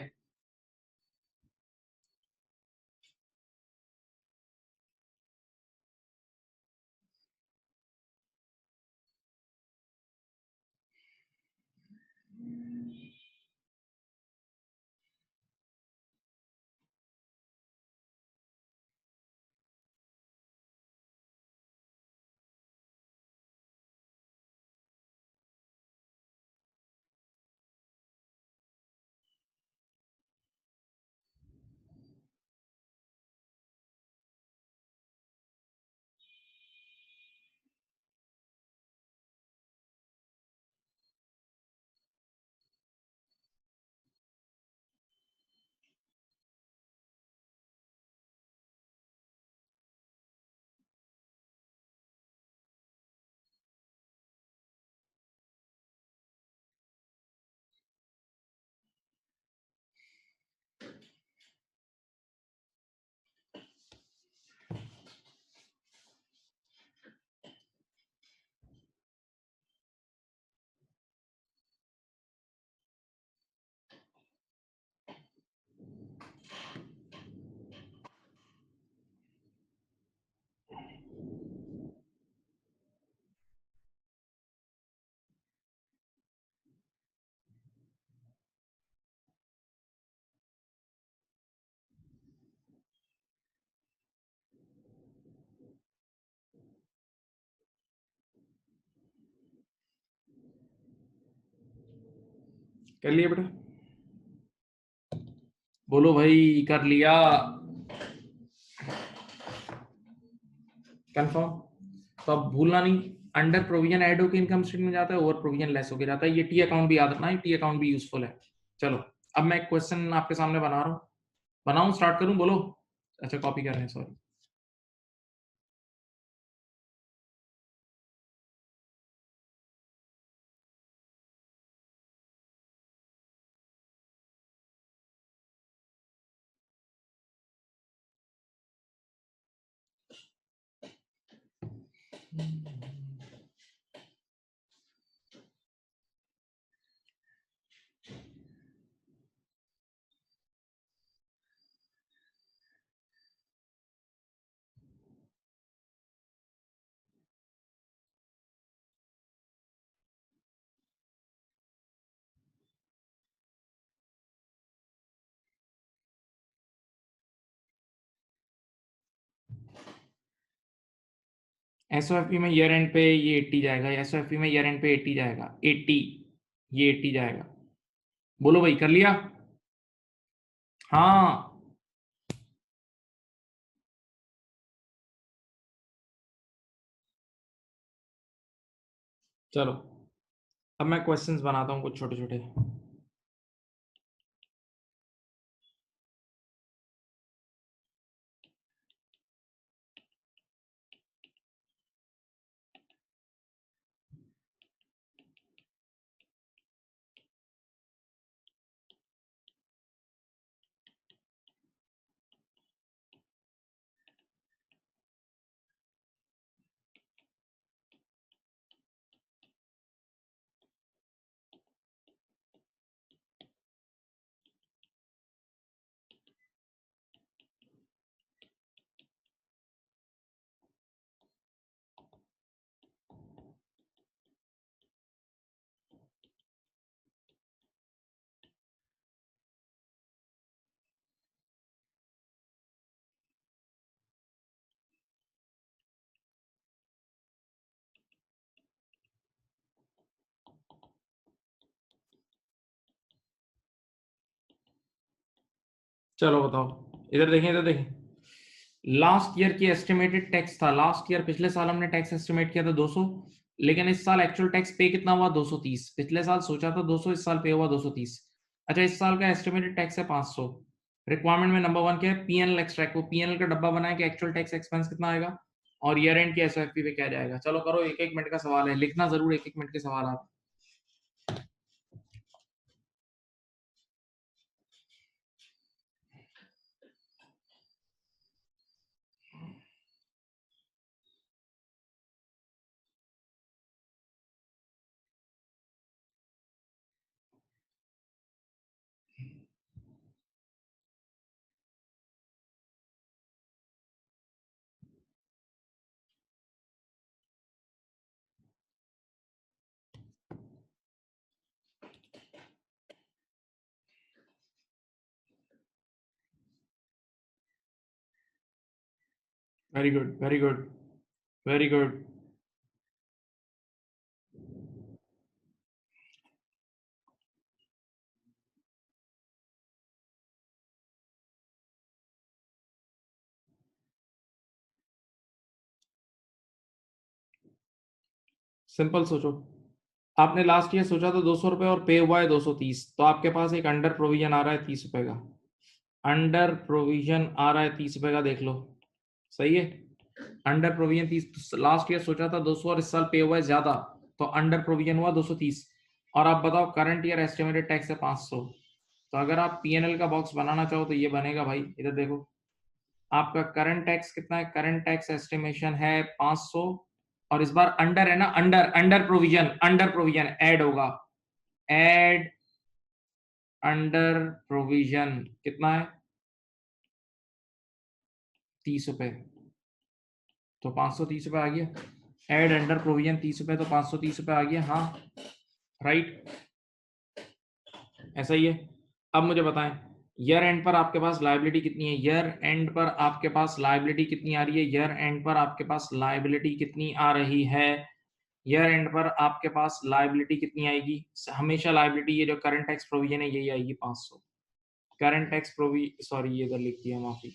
कर लिया बेटा? बोलो भाई, कर लिया? कंफर्म? तो अब भूलना नहीं, अंडर प्रोविजन ऐड होकर इनकम स्टेटमेंट में जाता है, ओवर प्रोविजन लेस होकर जाता है। ये टी अकाउंट भी याद रखना है, टी अकाउंट भी यूजफुल है। चलो, अब मैं एक क्वेश्चन आपके सामने बना रहा हूँ। बनाऊं, स्टार्ट करूं, बोलो। अच्छा, कॉपी कर रहे हैं, सॉरी। एसओएफपी में ईयर एंड पे ये 80 जाएगा। एसओएफपी में ईयर एंड पे 80 जाएगा, 80। ये 80 जाएगा। बोलो भाई, कर लिया? हाँ। चलो, अब मैं क्वेश्चंस बनाता हूँ कुछ छोटे छोटे। चलो बताओ, इधर देखें, इधर देखें। लास्ट ईयर की एस्टिमेटेड टैक्स था, लास्ट ईयर पिछले साल हमने टैक्स एस्टिमेट किया था 200, लेकिन इस साल एक्चुअल टैक्स पे कितना हुआ 230। पिछले साल सोचा था 200, इस साल पे हुआ 230। अच्छा, इस साल का एस्टिमेटेड टैक्स है 500। रिक्वायरमेंट में नंबर 1 क्या है, पीएनएल एक्सट्रैक्ट। वो पीएनएल का डब्बा बनाया कि एक्चुअल टैक्स एक्सपेंस कितना आएगा और ईयर एंड की एसएफपी पे क्या जाएगा। चलो करो, एक एक मिनट का सवाल है, लिखना जरूर एक एक मिनट के सवाल आप। Very good, very good, very good. Simple सोचो, आपने लास्ट ईयर सोचा था 200 रुपए और पे हुआ है 230, तो आपके पास एक अंडर प्रोविजन आ रहा है 30 रुपए का। अंडर प्रोविजन आ रहा है 30 रुपए का, देख लो। सही है, अंडर प्रोविजन 30। लास्ट ईयर सोचा था 200 और इस साल पे हुआ है ज्यादा, तो अंडर प्रोविजन हुआ 230। और आप बताओ, करंट ईयर एस्टिमेटेड टैक्स है 500। तो अगर आप पीएनएल का बॉक्स बनाना चाहो तो ये बनेगा भाई, इधर देखो। आपका करंट टैक्स कितना है, करंट टैक्स एस्टिमेशन है 500। और इस बार अंडर है ना, under under provision, under provision add होगा। ऐड अंडर प्रोविजन कितना है, 30 रुपए। तो 530 रुपए आ गया। ऐड अंडर प्रोविजन 30 रुपए, तो 530 रुपए आ गया। हाँ, राइट, ऐसा ही है। अब मुझे बताएं, ईयर एंड पर आपके पास लाइबिलिटी कितनी है, ईयर एंड पर आपके पास लाइबिलिटी कितनी आ रही है, ईयर एंड पर आपके पास लाइबिलिटी कितनी आ रही है, ईयर एंड पर आपके पास लाइबिलिटी कितनी आएगी। हमेशा लाइबिलिटी, ये जो करंट टैक्स प्रोविजन है यही आएगी 500। करंट टैक्स प्रोवी सॉरी, ये इधर लिख दिया, माफी।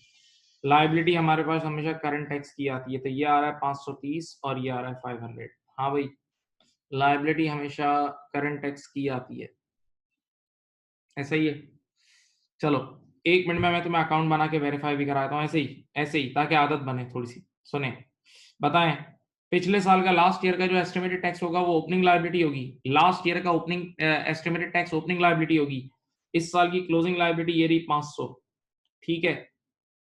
लाइबिलिटी हमारे पास हमेशा करंट टैक्स की आती है, तो ये आ रहा है 530 और ये आ रहा है 500। हाँ भाई, लाइबिलिटी हमेशा करंट टैक्स की आती है, ऐसा ही है। चलो, एक मिनट में मैं तुम्हें अकाउंट बना के वेरीफाई भी कराता हूँ, ऐसे ही ताकि आदत बने थोड़ी सी। सुने, बताएं, पिछले साल का लास्ट ईयर का जो एस्टिमेटेड टैक्स होगा वो ओपनिंग लायबिलिटी होगी। लास्ट ईयर का opening estimated tax opening liability होगी। इस साल की क्लोजिंग लायबिलिटी ये रही 500। ठीक है,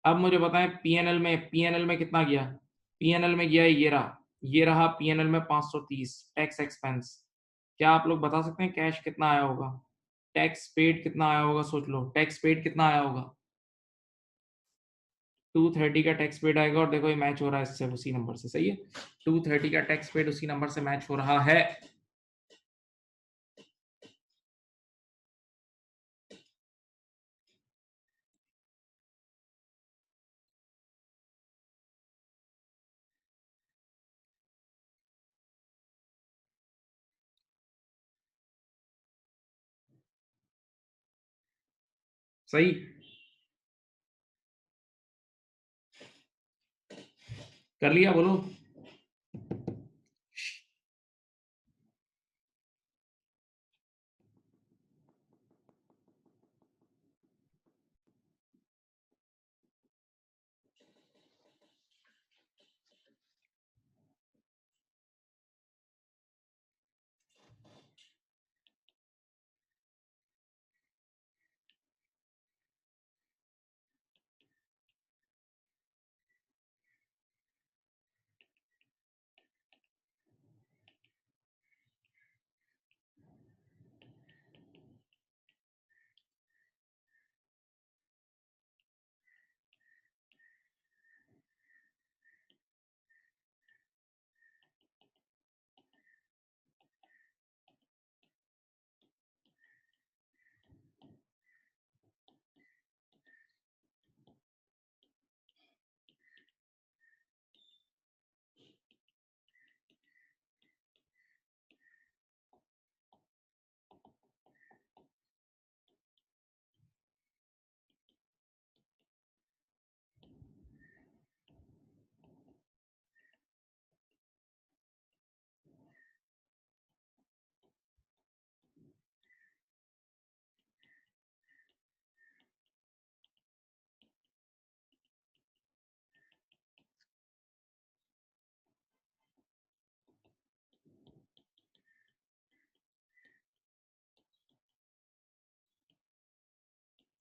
अब मुझे बताएं पीएनएल में कितना गया। पीएनएल में गया है, ये रहा पीएनएल में 530 टैक्स एक्सपेंस। क्या आप लोग बता सकते हैं कैश कितना आया होगा, टैक्स पेड कितना आया होगा, सोच लो, टैक्स पेड कितना आया होगा। 230 का टैक्स पेड आएगा, और देखो ये मैच हो रहा है इससे, उसी नंबर से। सही है, 230 का टैक्स पेड उसी नंबर से मैच हो रहा है। सही, कर लिया, बोलो।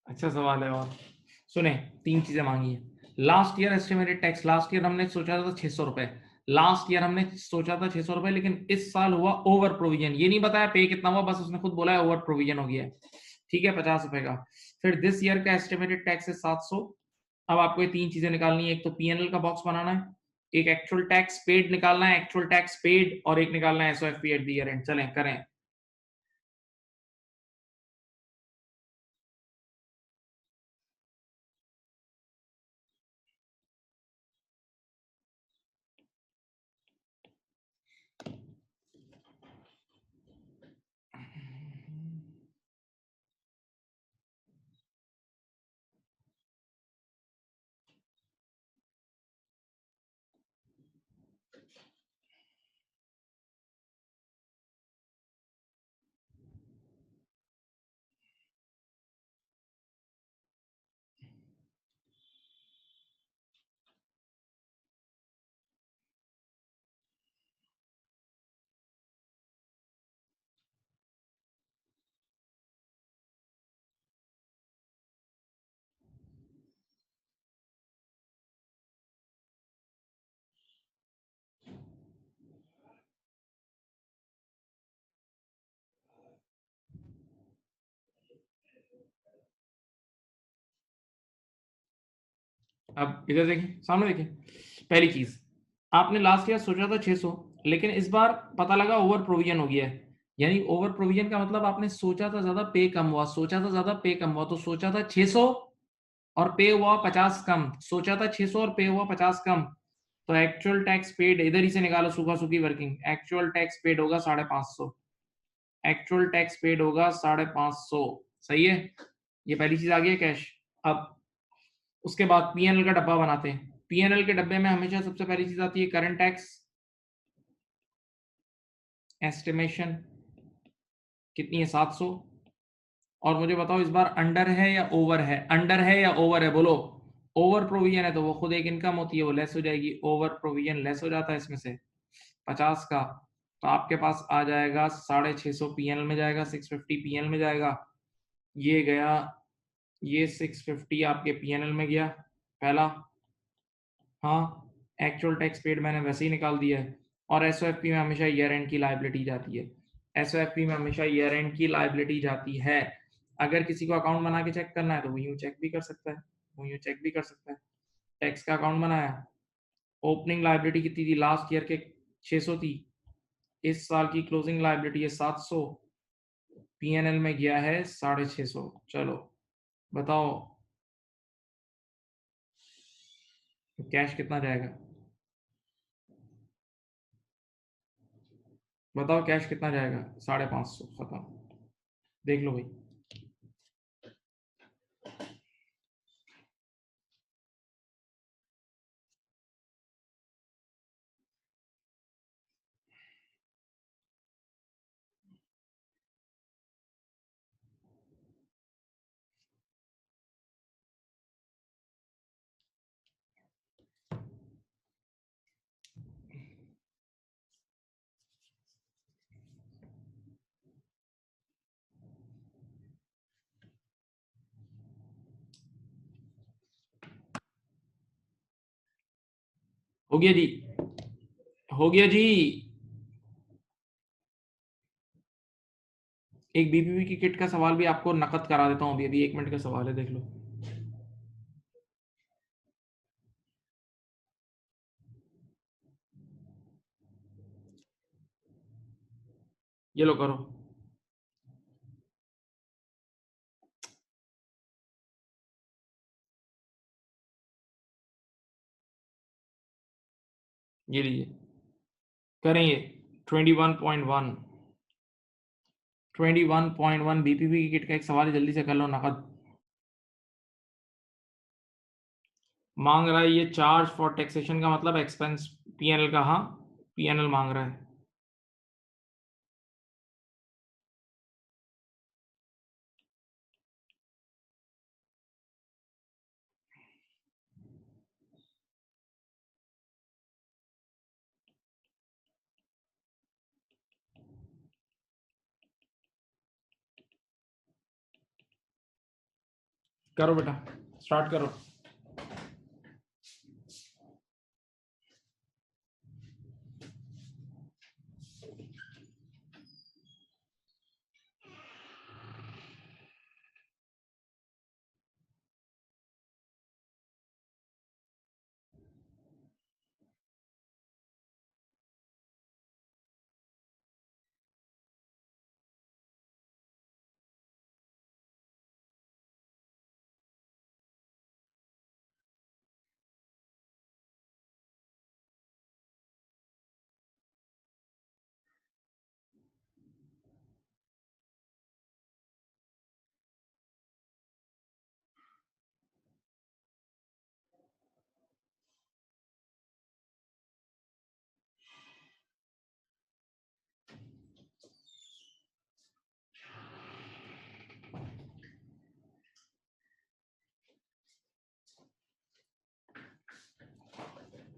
अच्छा सवाल है। और सुने, 3 चीजें मांगी है। Last year estimated tax, last year हमने सोचा था 600 रुपए, लास्ट ईयर हमने सोचा था 600 रुपए, लेकिन इस साल हुआ ओवर प्रोविजन। ये नहीं बताया पे कितना हुआ, बस उसने खुद बोला है ओवर प्रोविजन हो गया है। ठीक है, 50 रुपए का। फिर दिस ईयर का एस्टिमेटेड टैक्स है 700। अब आपको ये 3 चीजें निकालनी है। एक तो पीएनएल का बॉक्स बनाना है, एक एक्चुअल टैक्स पेड निकालना है, एक्चुअल टैक्स पेड, और एक निकालना है एसओएफपी एट द ईयर एंड। चलें करें। अब इधर देखिए, सामने देखिए। पहली चीज, आपने लास्ट ईयर सोचा था 600, लेकिन इस बार पता लगा ओवर प्रोविजन हो गया है। यानी ओवर प्रोविजन का मतलब आपने सोचा था ज्यादा, पे कम हुआ, सोचा था ज्यादा, पे कम हुआ। तो सोचा था 600 और पे हुआ 50 कम, सोचा था 600 और पे हुआ 50 कम। तो एक्चुअल टैक्स पेड इधर ही से निकालो, सूखा सूखी वर्किंग। एक्चुअल टैक्स पेड होगा 550, एक्चुअल टैक्स पेड होगा 550। सही है, ये पहली चीज आ गई है कैश। अब उसके बाद पीएनएल का डब्बा बनाते हैं। पीएनएल के डब्बे में हमेशा सबसे पहली चीज आती है करंट टैक्स एस्टिमेशन। कितनी है? 700। और मुझे बताओ इस बार अंडर है या ओवर है? अंडर है या ओवर है, बोलो। ओवर प्रोविजन है तो वो खुद एक इनकम होती है, वो लेस हो जाएगी। ओवर प्रोविजन लेस हो जाता है इसमें से 50 का। तो आपके पास आ जाएगा 650 पीएनएल में जाएगा, 650 पीएनएल में जाएगा। ये गया, ये 650 आपके पीएनएल में गया पहला। हाँ, एक्चुअल टैक्स पेड मैंने वैसे ही निकाल दिया है। और एसओएफपी में हमेशा ईयर एंड की लायबिलिटी जाती है। एसओएफपी में हमेशा ईयर एंड की लायबिलिटी जाती है। अगर किसी को अकाउंट बना के चेक करना है तो वो यूं चेक भी कर सकता है, वो यूं चेक भी कर सकता है। टैक्स का अकाउंट बनाया, ओपनिंग लायबिलिटी कितनी थी लास्ट ईयर के? 600 थी। इस साल की क्लोजिंग लायबिलिटी है 700। पीएनएल में गया है 650। चलो बताओ कैश कितना जाएगा? बताओ कैश कितना जाएगा? 550 खत्म। देख लो भाई। हो गया जी, हो गया जी। एक बीपीपी की किट का सवाल भी आपको नकद करा देता हूँ अभी अभी, 1 मिनट का सवाल है, देख लो। ये लो करो। ये लीजिए, करेंगे 21.1, 21.1 बीपीपी की किट का एक सवाल है, जल्दी से कर लो नकद। मांग रहा है ये चार्ज फॉर टैक्सेशन का मतलब एक्सपेंस पीएनएल का। हाँ, पीएनएल मांग रहा है। करो बेटा, स्टार्ट करो।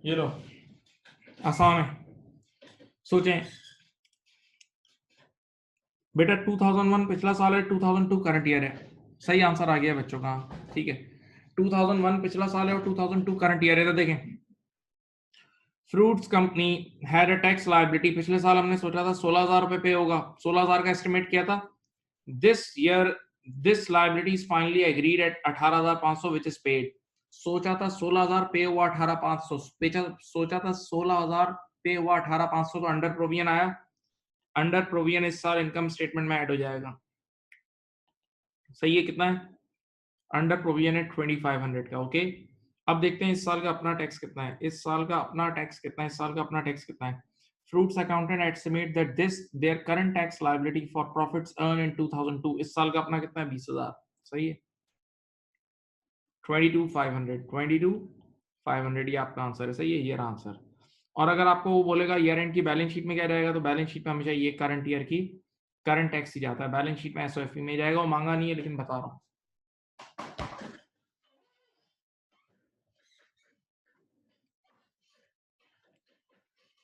ये लो, आसान है, सोचें बेटा। 2001 पिछला साल है, 2002 करंट ईयर है। सही आंसर आ गया बच्चों का, ठीक है। 2001 पिछला साल है और 2002 करंट ईयर है। तो देखें, fruits company had a tax liability. पिछले साल हमने सोचा था 16,000 रुपए पे होगा, 16,000 का एस्टिमेट किया था। This year this liability is finally agreed at 18,500 which is paid. सोचा था 16,000 पे हुआ 18,500, सोचा था 16,000 पे हुआ 18,500, तो अंडर प्रोविजन आया। अंडर प्रोविजन इस साल इनकम स्टेटमेंट में ऐड हो जाएगा। सही है, कितना है? अंडर प्रोविजन है 2500 का। ओके, अब देखते हैं इस साल का अपना टैक्स कितना है। इस साल का अपना टैक्स कितना है? इस साल का अपना टैक्स कितना है? Fruits accountant estimate that this their current tax liability for profits earn in 2002। इस साल का अपना कितना है? 20,000। सही है, 22,500, 22,500 ये आपका आंसर है। सही है, ये रहा आंसर। और अगर आपको वो बोलेगा ईयर एंड की बैलेंस शीट में क्या रहेगा, तो बैलेंस शीट में हमेशा ये करंट ईयर की करंट टैक्स ही जाता है। बैलेंस शीट में एसओएफई में जाएगा। वो मांगा नहीं है, लेकिन बता रहा हूँ।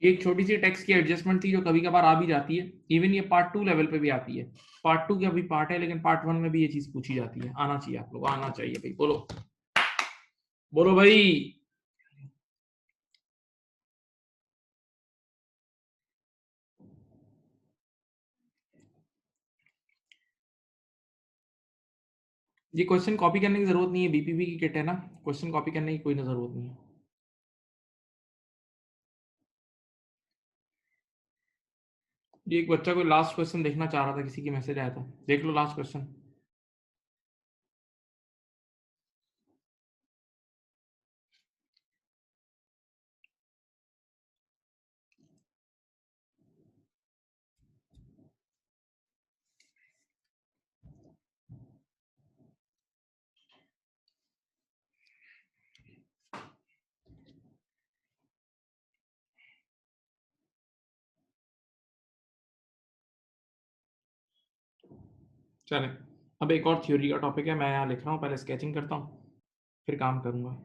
एक छोटी सी टैक्स की एडजस्टमेंट थी जो कभी कभार आ भी जाती है। इवन ये पार्ट 2 लेवल पे भी आती है। पार्ट 2 का भी पार्ट है, लेकिन पार्ट 1 में भी ये चीज पूछी जाती है। आना चाहिए, आप लोग आना चाहिए भाई। बोलो बोलो भाई। ये क्वेश्चन कॉपी करने की जरूरत नहीं है, बीपीपी की किट है ना, क्वेश्चन कॉपी करने की कोई जरूरत नहीं है। ये एक बच्चा कोई लास्ट क्वेश्चन देखना चाह रहा था, किसी की मैसेज आया था, देख लो लास्ट क्वेश्चन। चले, अब एक और थ्योरी का टॉपिक है, मैं यहाँ लिख रहा हूँ, पहले स्केचिंग करता हूँ, फिर काम करूंगा।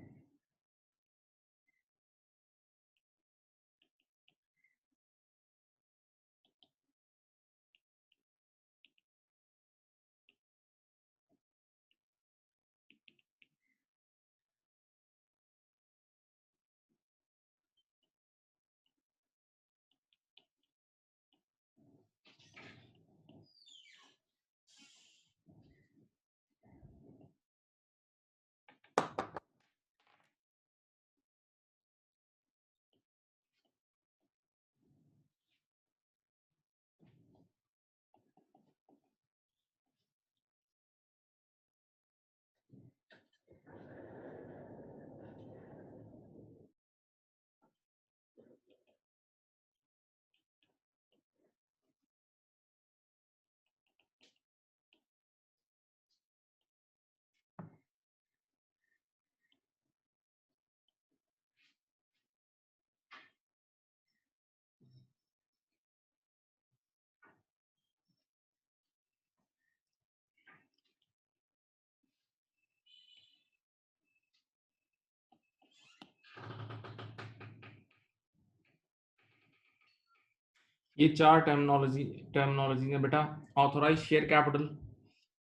ये चार टर्मिनोलॉजी है बेटा। Authorise share capital,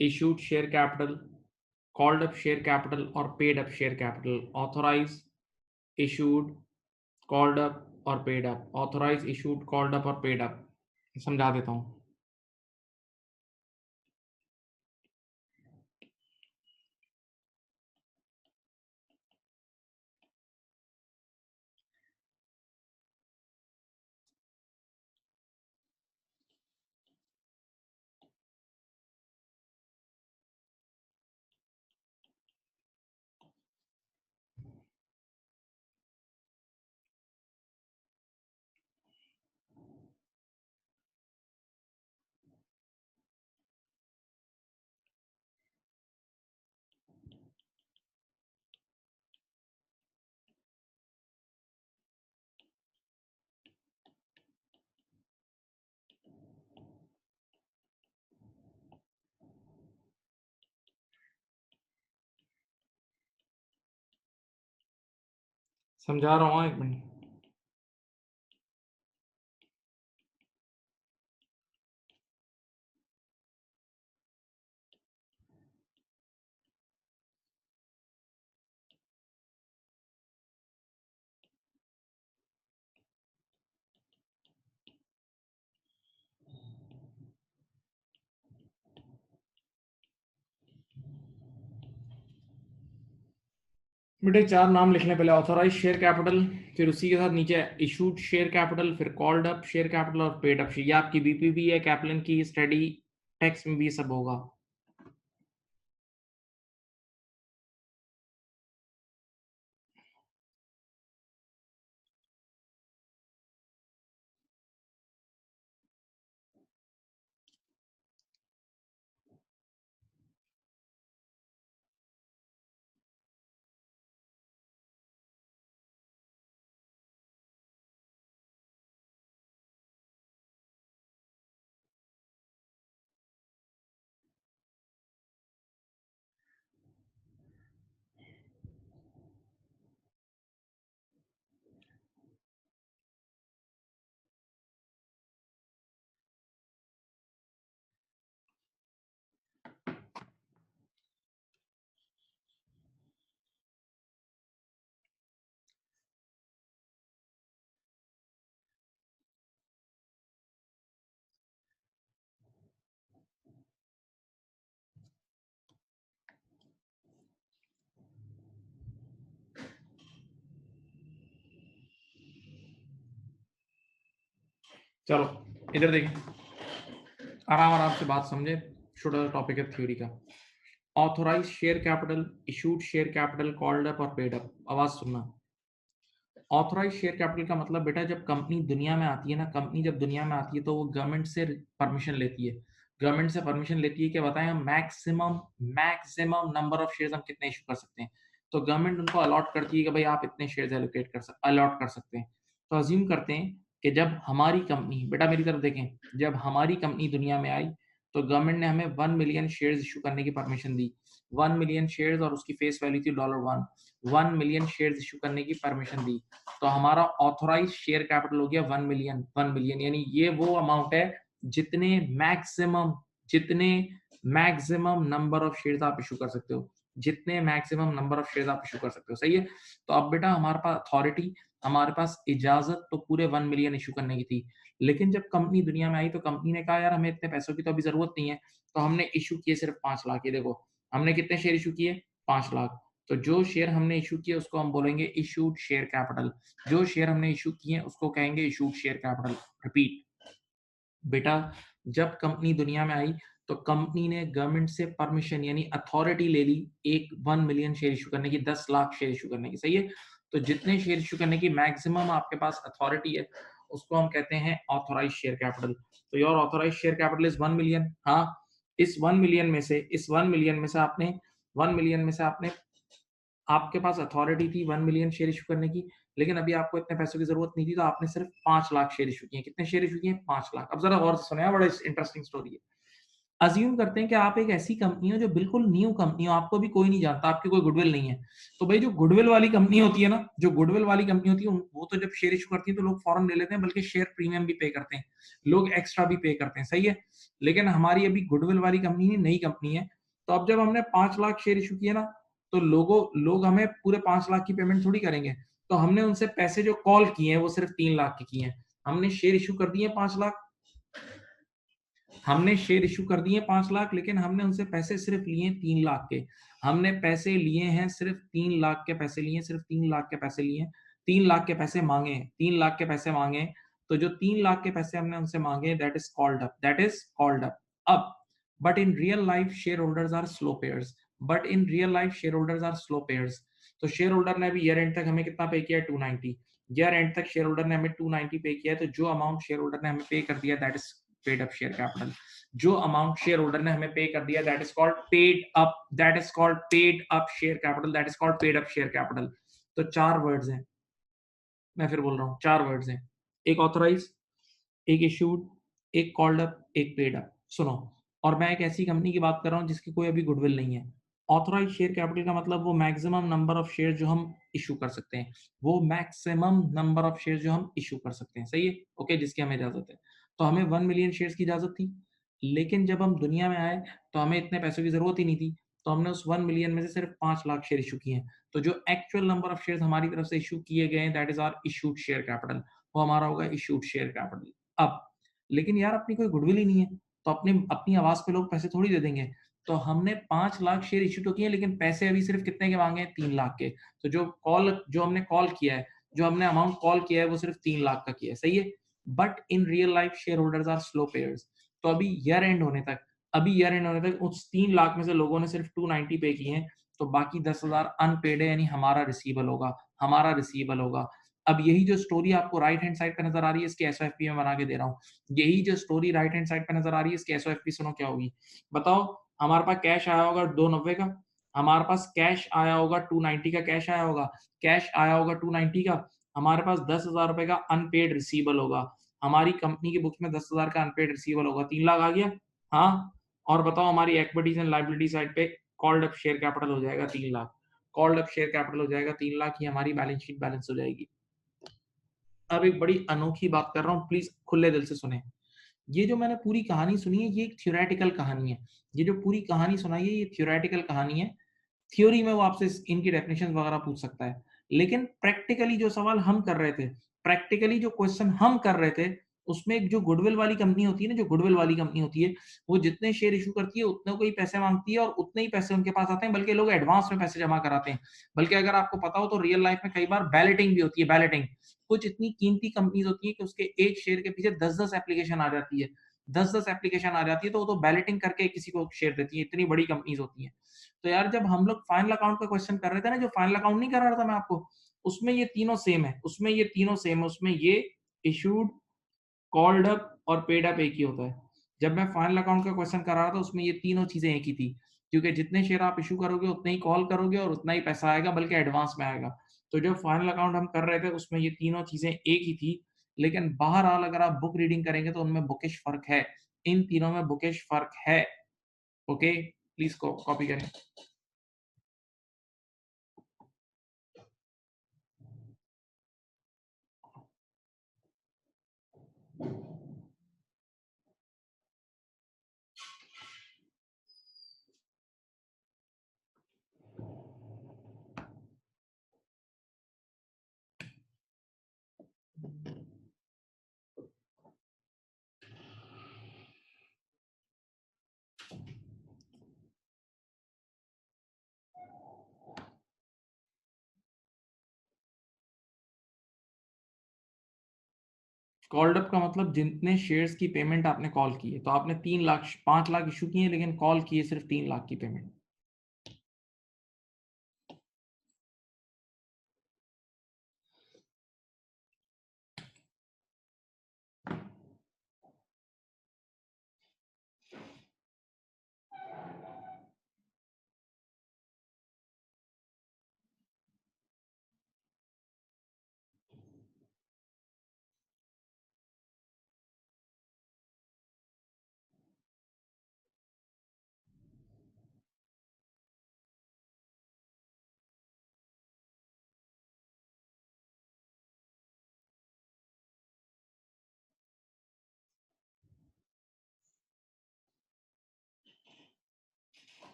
issued share capital, called up share capital or paid up share capital, authorize, issued, called up और paid up, authorize, issued, called up और paid up। समझा देता हूँ। समझा रहा हूँ, एक मिनट। बेटे 4 नाम लिखने पहले, ऑथोराइज शेयर कैपिटल, फिर उसी के साथ नीचे इशूड शेयर कैपिटल, फिर कॉल्ड अप शेयर कैपिटल और पेड अप। ये आपकी बीपीबी है, कैप्लन की स्टडी टेक्स्ट में भी सब होगा। चलो इधर देखिए, आराम आराम से बात समझे। छोटा टॉपिक है थ्योरी का। Authorise share capital, issued share capital, called up और पेड अप। आवाज सुनना। ऑथोराइज शेयर कैपिटल का मतलब बेटा, जब कंपनी दुनिया में आती है ना, कंपनी जब दुनिया में आती है तो वो गवर्नमेंट से परमिशन लेती है। गवर्नमेंट से परमिशन लेती है कि बताएं हम maximum maximum number of shares हम कितने इशू कर सकते हैं। तो गवर्नमेंट उनको अलॉट करती है कि भाई आप इतने शेयर्स अलॉट कर सकते हैं। तो अज्यूम करते हैं कि जब हमारी कंपनी, बेटा मेरी तरफ देखें, जब हमारी कंपनी दुनिया में आई तो गवर्नमेंट ने हमें 1 मिलियन शेयर्स इशू करने की परमिशन दी। 1 मिलियन शेयर्स और उसकी फेस वैल्यू थी $1। 1 मिलियन शेयर्स इशू करने की परमिशन दी। तो हमारा ऑथोराइज शेयर कैपिटल हो गया 1 मिलियन। 1 मिलियन यानी ये वो अमाउंट है जितने जितने मैक्सिमम नंबर ऑफ शेयर्स आप इशू कर सकते हो। जितने मैक्सिमम नंबर ऑफ शेयर्स आप इशू कर सकते हो, सही है। तो अब बेटा हमारे पास अथॉरिटी, हमारे पास इजाजत तो पूरे 1 मिलियन इशू करने की थी। लेकिन जब कंपनी दुनिया में आई तो कंपनी ने कहा यार हमें इतने पैसों की तो अभी जरूरत नहीं है। तो हमने इशू किए सिर्फ 5 लाख। ये देखो हमने कितने शेयर इशू किए, 5 लाख। तो जो शेयर हमने इशू किए उसको हम बोलेंगे इशूड शेयर कैपिटल। जो शेयर हमने इशू किए हैं उसको कहेंगे इशूड शेयर कैपिटल। रिपीट बेटा, जब कंपनी दुनिया में आई तो कंपनी ने गवर्नमेंट से परमिशन यानी अथॉरिटी ले ली एक 1 मिलियन शेयर इशू करने की, 10 लाख शेयर इशू करने की, सही है। तो जितने शेयर इशू करने की मैक्सिमम आपके पास अथॉरिटी है उसको हम कहते हैं ऑथोराइज शेयर कैपिटल। तो your authorise share capital is 1 million. हाँ, इस 1 मिलियन में से आपने 1 मिलियन में से आपने आपके पास अथॉरिटी थी 1 मिलियन शेयर इशू करने की, लेकिन अभी आपको इतने पैसों की जरूरत नहीं थी तो आपने सिर्फ 5 लाख शेयर इशू किए। कितने शेयर इशू किए? 5 लाख। अब जरा और सुने, बड़ा इंटरेस्टिंग स्टोरी है। अज्यूम करते हैं कि आप एक ऐसी कंपनी हो जो बिल्कुल न्यू कंपनी हो, आपको भी कोई नहीं जानता, आपकी कोई गुडविल नहीं है। तो भाई जो गुडविल वाली कंपनी होती है ना, जो गुडविल वाली कंपनी होती है वो तो जब शेयर इशू करती है तो लोग फॉरन ले लेते हैं, बल्कि शेयर प्रीमियम भी पे करते हैं, लोग एक्स्ट्रा भी पे करते हैं, सही है। लेकिन हमारी अभी गुडविल वाली कंपनी नहीं, नई कंपनी है। तो अब जब हमने 5 लाख शेयर इशू किए ना, तो लोग हमें पूरे 5 लाख की पेमेंट थोड़ी करेंगे। तो हमने उनसे पैसे जो कॉल किए हैं वो सिर्फ 3 लाख के किए हैं। हमने शेयर इशू कर दिए 5 लाख, हमने शेयर इशू कर दिए 5 लाख, लेकिन हमने उनसे पैसे सिर्फ लिए 3 लाख के। हमने पैसे लिए हैं सिर्फ 3 लाख के पैसे लिए, सिर्फ 3 लाख के पैसे लिए, 3 लाख के पैसे मांगे, 3 लाख के पैसे मांगे। तो जो 3 लाख के पैसे हमने उनसे मांगे, that is called up, that is called up. अब but in real life share holders are slow payers, but in real life share holders are slow payers. तो शेयर होल्डर ने अभी ईयर एंड तक हमें कितना पे किया है? 290। ईयर एंड तक शेयर होल्डर ने हमें 290 पे किया है, तो जो अमाउंट शेयर होल्डर ने हमें पे कर दिया, that is paid up share capital. जो अमाउंट शेयर होल्डर ने हमें पे कर दिया, that is called paid up, that is called paid up share capital, that is called paid up share capital. तो 4 वर्ड्स हैं, मैं फिर बोल रहा हूँ, 4 वर्ड्स हैं। एक ऑथराइज, एक इशूड, एक कॉल्ड अप, एक पेड अप। सुनो, और मैं एक ऐसी कंपनी की बात कर रहा हूँ जिसकी कोई अभी गुडविल नहीं है। ऑथराइज शेयर कैपिटल का मतलब वो मैक्सिमम नंबर ऑफ शेयर जो हम इशू कर सकते हैं, वो मैक्सिमम नंबर ऑफ शेयर जो हम इशू कर सकते हैं, सही है? ओके, जिसकी हमें इजाजत है। तो हमें 1 मिलियन शेयर्स की इजाजत थी, लेकिन जब हम दुनिया में आए तो हमें इतने पैसों की जरूरत ही नहीं थी। तो हमने उस 1 मिलियन में से सिर्फ 5 लाख शेयर इशू किए हैं। तो जो एक्चुअल नंबर ऑफ शेयर हमारी तरफ से इशू किए गए हैं, that is our issued share capital, वो हमारा होगा इशूड शेयर कैपिटल। अब लेकिन यार अपनी कोई गुडविल ही नहीं है, तो अपनी अपनी आवाज पे लोग पैसे थोड़ी दे देंगे। तो हमने 5 लाख शेयर इशू तो किए, लेकिन पैसे अभी सिर्फ कितने के मांगे हैं? 3 लाख के। तो जो हमने कॉल किया है, जो हमने अमाउंट कॉल किया है, वो सिर्फ 3 लाख का किया है, सही है? But in real life share holders are slow payers. तो अभी ईयर एंड होने तक उस 3 लाख में से लोगों ने सिर्फ 290 पे किए हैं। तो बाकी 10,000 अनपेड है, यानी हमारा रिसीवेबल होगा, हमारा रिसीवेबल होगा। अब यही जो स्टोरी आपको राइट हैंड साइड पे नजर आ रही है, इसके एसओएफपी में बना के दे रहा हूँ। यही जो स्टोरी राइट हैंड साइड पे नजर आ रही है, इसके एसओएफपी सुनो क्या होगी। बताओ, हमारे पास कैश आया होगा 290 का, हमारे पास कैश आया होगा 290 का, कैश आया होगा, कैश आया होगा 290 का। हमारे पास 10,000 रुपए का अनपेड रिसीवेबल होगा, हमारी कंपनी की बुक्स में 10,000 का अनपेड रिसीवेबल होगा, 3 लाख आ गया। हाँ, और बताओ हमारी इक्विटीज एंड लायबिलिटी साइड पे कॉल्ड अप शेयर कैपिटल हो जाएगा 3 lakh. Called up share capital हो जाएगा 3 लाख, ही हमारी बैलेंस शीट बैलेंस हो जाएगी। अब एक बड़ी अनोखी बात कर रहा हूँ, प्लीज खुले दिल से सुने। ये जो मैंने पूरी कहानी सुनी है, ये एक थ्योरेटिकल कहानी है। ये जो पूरी कहानी सुनाई है, ये थ्योरेटिकल कहानी है। थ्योरी में वो आपसे इनकी डेफिनेशन वगैरह पूछ सकता है, लेकिन प्रैक्टिकली जो सवाल हम कर रहे थे, प्रैक्टिकली जो क्वेश्चन हम कर रहे थे, उसमें एक जो गुडविल वाली कंपनी होती है ना, जो गुडविल वाली कंपनी होती है, वो जितने शेयर इशू करती है उतने को ही पैसे मांगती है, और उतने ही पैसे उनके पास आते हैं, बल्कि लोग एडवांस में पैसे जमा कराते हैं। बल्कि अगर आपको पता हो तो रियल लाइफ में कई बार बैलेटिंग भी होती है, बैलेटिंग। कुछ इतनी कीमती कंपनीज होती है कि उसके एक शेयर के पीछे 10-10 एप्लीकेशन आ जाती है, 10-10 एप्लीकेशन आ जाती है, तो वो तो बैलेटिंग करके किसी को शेयर देती है, इतनी बड़ी कंपनीज होती है। तो यार जब हम लोग फाइनल अकाउंट का क्वेश्चन कर रहे थे ना, जो फाइनल अकाउंट नहीं करा रहा था मैं आपको, उसमें ये तीनों सेम है, उसमें ये तीनों सेम है, उसमें ये इशूड, कॉल्ड अप और पेड अप एक ही होता है। जब मैं फाइनल अकाउंट का क्वेश्चन करा रहा था, उसमें ये तीनों चीजें एक ही थी, क्योंकि जितने शेयर आप इशू करोगे उतने ही कॉल करोगे और उतना ही पैसा आएगा, बल्कि एडवांस में आएगा। तो जो फाइनल अकाउंट हम कर रहे थे, उसमें ये तीनों चीजें एक ही थी। लेकिन बहरहाल अगर आप बुक रीडिंग करेंगे तो उनमें बुकिश फर्क है, इन तीनों में बुकिश फर्क है। ओके, प्लीज कॉपी करें। कॉल्ड अप का मतलब जितने शेयर्स की पेमेंट आपने कॉल की है, तो आपने 3 लाख 5 लाख इशू किए, लेकिन कॉल किए सिर्फ 3 लाख की पेमेंट।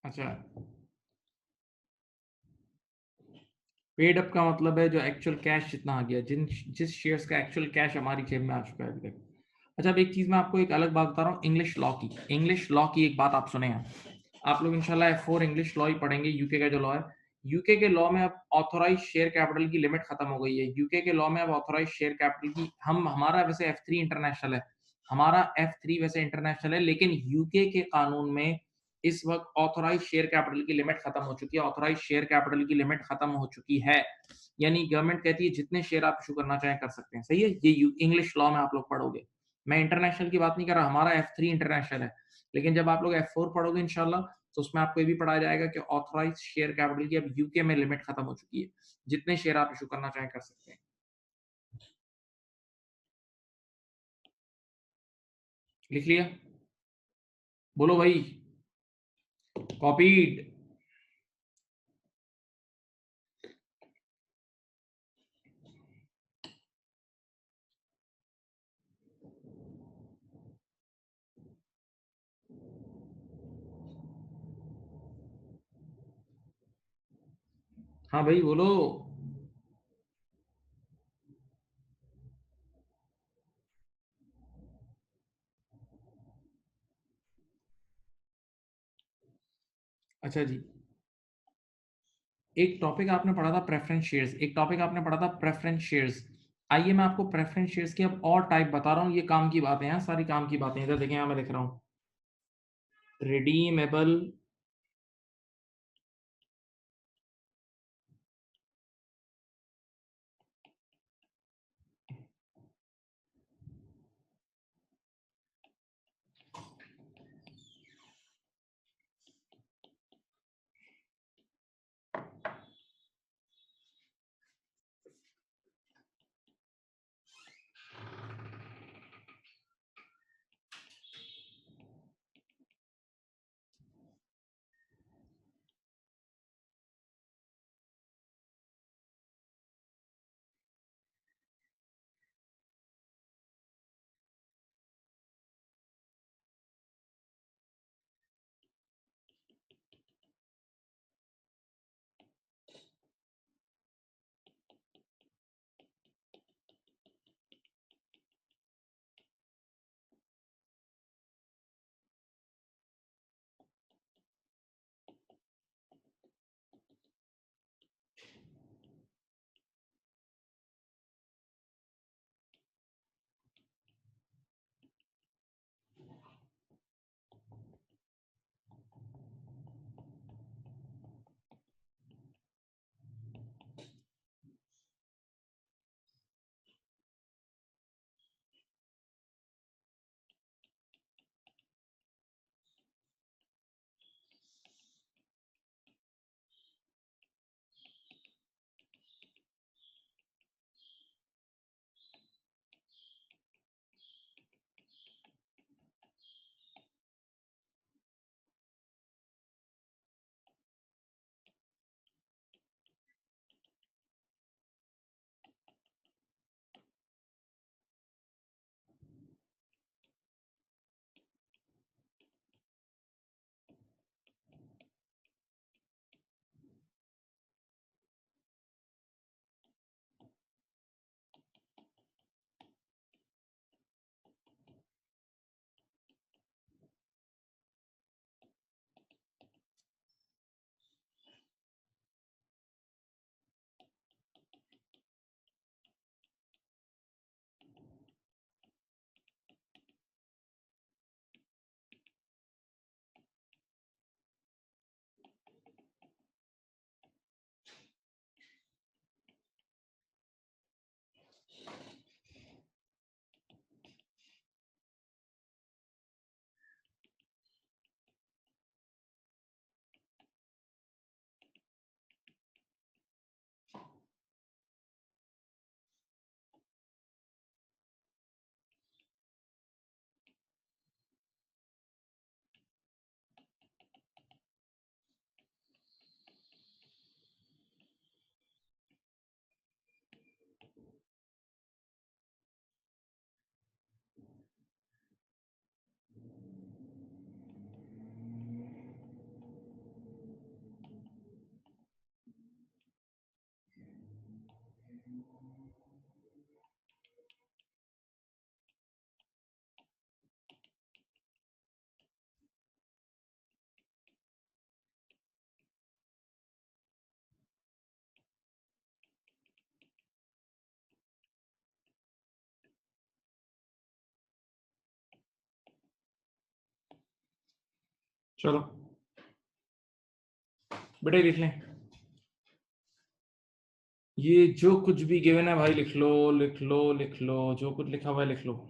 अच्छा, पेड अप का मतलब है जो एक्चुअल कैश जितना आ गया, जिस शेयर्स का एक्चुअल कैश हमारी जेब में आ चुका है अभी तक। अच्छा, अब एक चीज मैं आपको एक अलग बात बता रहा हूँ, इंग्लिश लॉ की एक बात आप सुने हैं। आप लोग इंशाल्लाह F4 इंग्लिश लॉ ही पढ़ेंगे, यूके का जो लॉ है। यूके के लॉ में अब ऑथोराइज शेयर कैपिटल की लिमिट खत्म हो गई है। यूके के लॉ में अब ऑथोराइज शेयर कैपिटल की, हम हमारा वैसे F3 इंटरनेशनल है, हमारा F3 वैसे इंटरनेशनल है, लेकिन यूके के कानून में इस वक्त ऑथोराइज शेयर कैपिटल की लिमिट खत्म हो चुकी है। ऑथोराइज शेयर कैपिटल की लिमिट खत्म हो चुकी है, यानी गवर्नमेंट कहती है जितने शेयर आप इशू करना चाहें कर सकते हैं। सही है, ये इंग्लिश लॉ में आप लोग पढ़ोगे। मैं इंटरनेशनल की बात नहीं कर रहा, हमारा F3 इंटरनेशनल है, लेकिन जब आप लोग F4 पढ़ोगे इंशाल्लाह, तो उसमें आपको ये भी पढ़ाया जाएगा कि ऑथराइज शेयर कैपिटल की अब यूके में लिमिट खत्म हो चुकी है, जितने शेयर आप इशू करना चाहें कर सकते हैं। लिख लिया? बोलो भाई। कॉपीड? हाँ भाई बोलो। अच्छा जी, एक टॉपिक आपने पढ़ा था प्रेफरेंस शेयर्स, एक टॉपिक आपने पढ़ा था प्रेफरेंस शेयर्स। आइए मैं आपको प्रेफरेंस शेयर्स की अब और टाइप बता रहा हूँ, ये काम की बातें हैं, सारी काम की बातें। इधर देखें, यहाँ मैं लिख रहा हूँ रिडीमेबल चलो बेटे लिख लें, ये जो कुछ भी गिवन है भाई लिख लो लिख लो लिख लो, जो कुछ लिखा हुआ है लिख लो।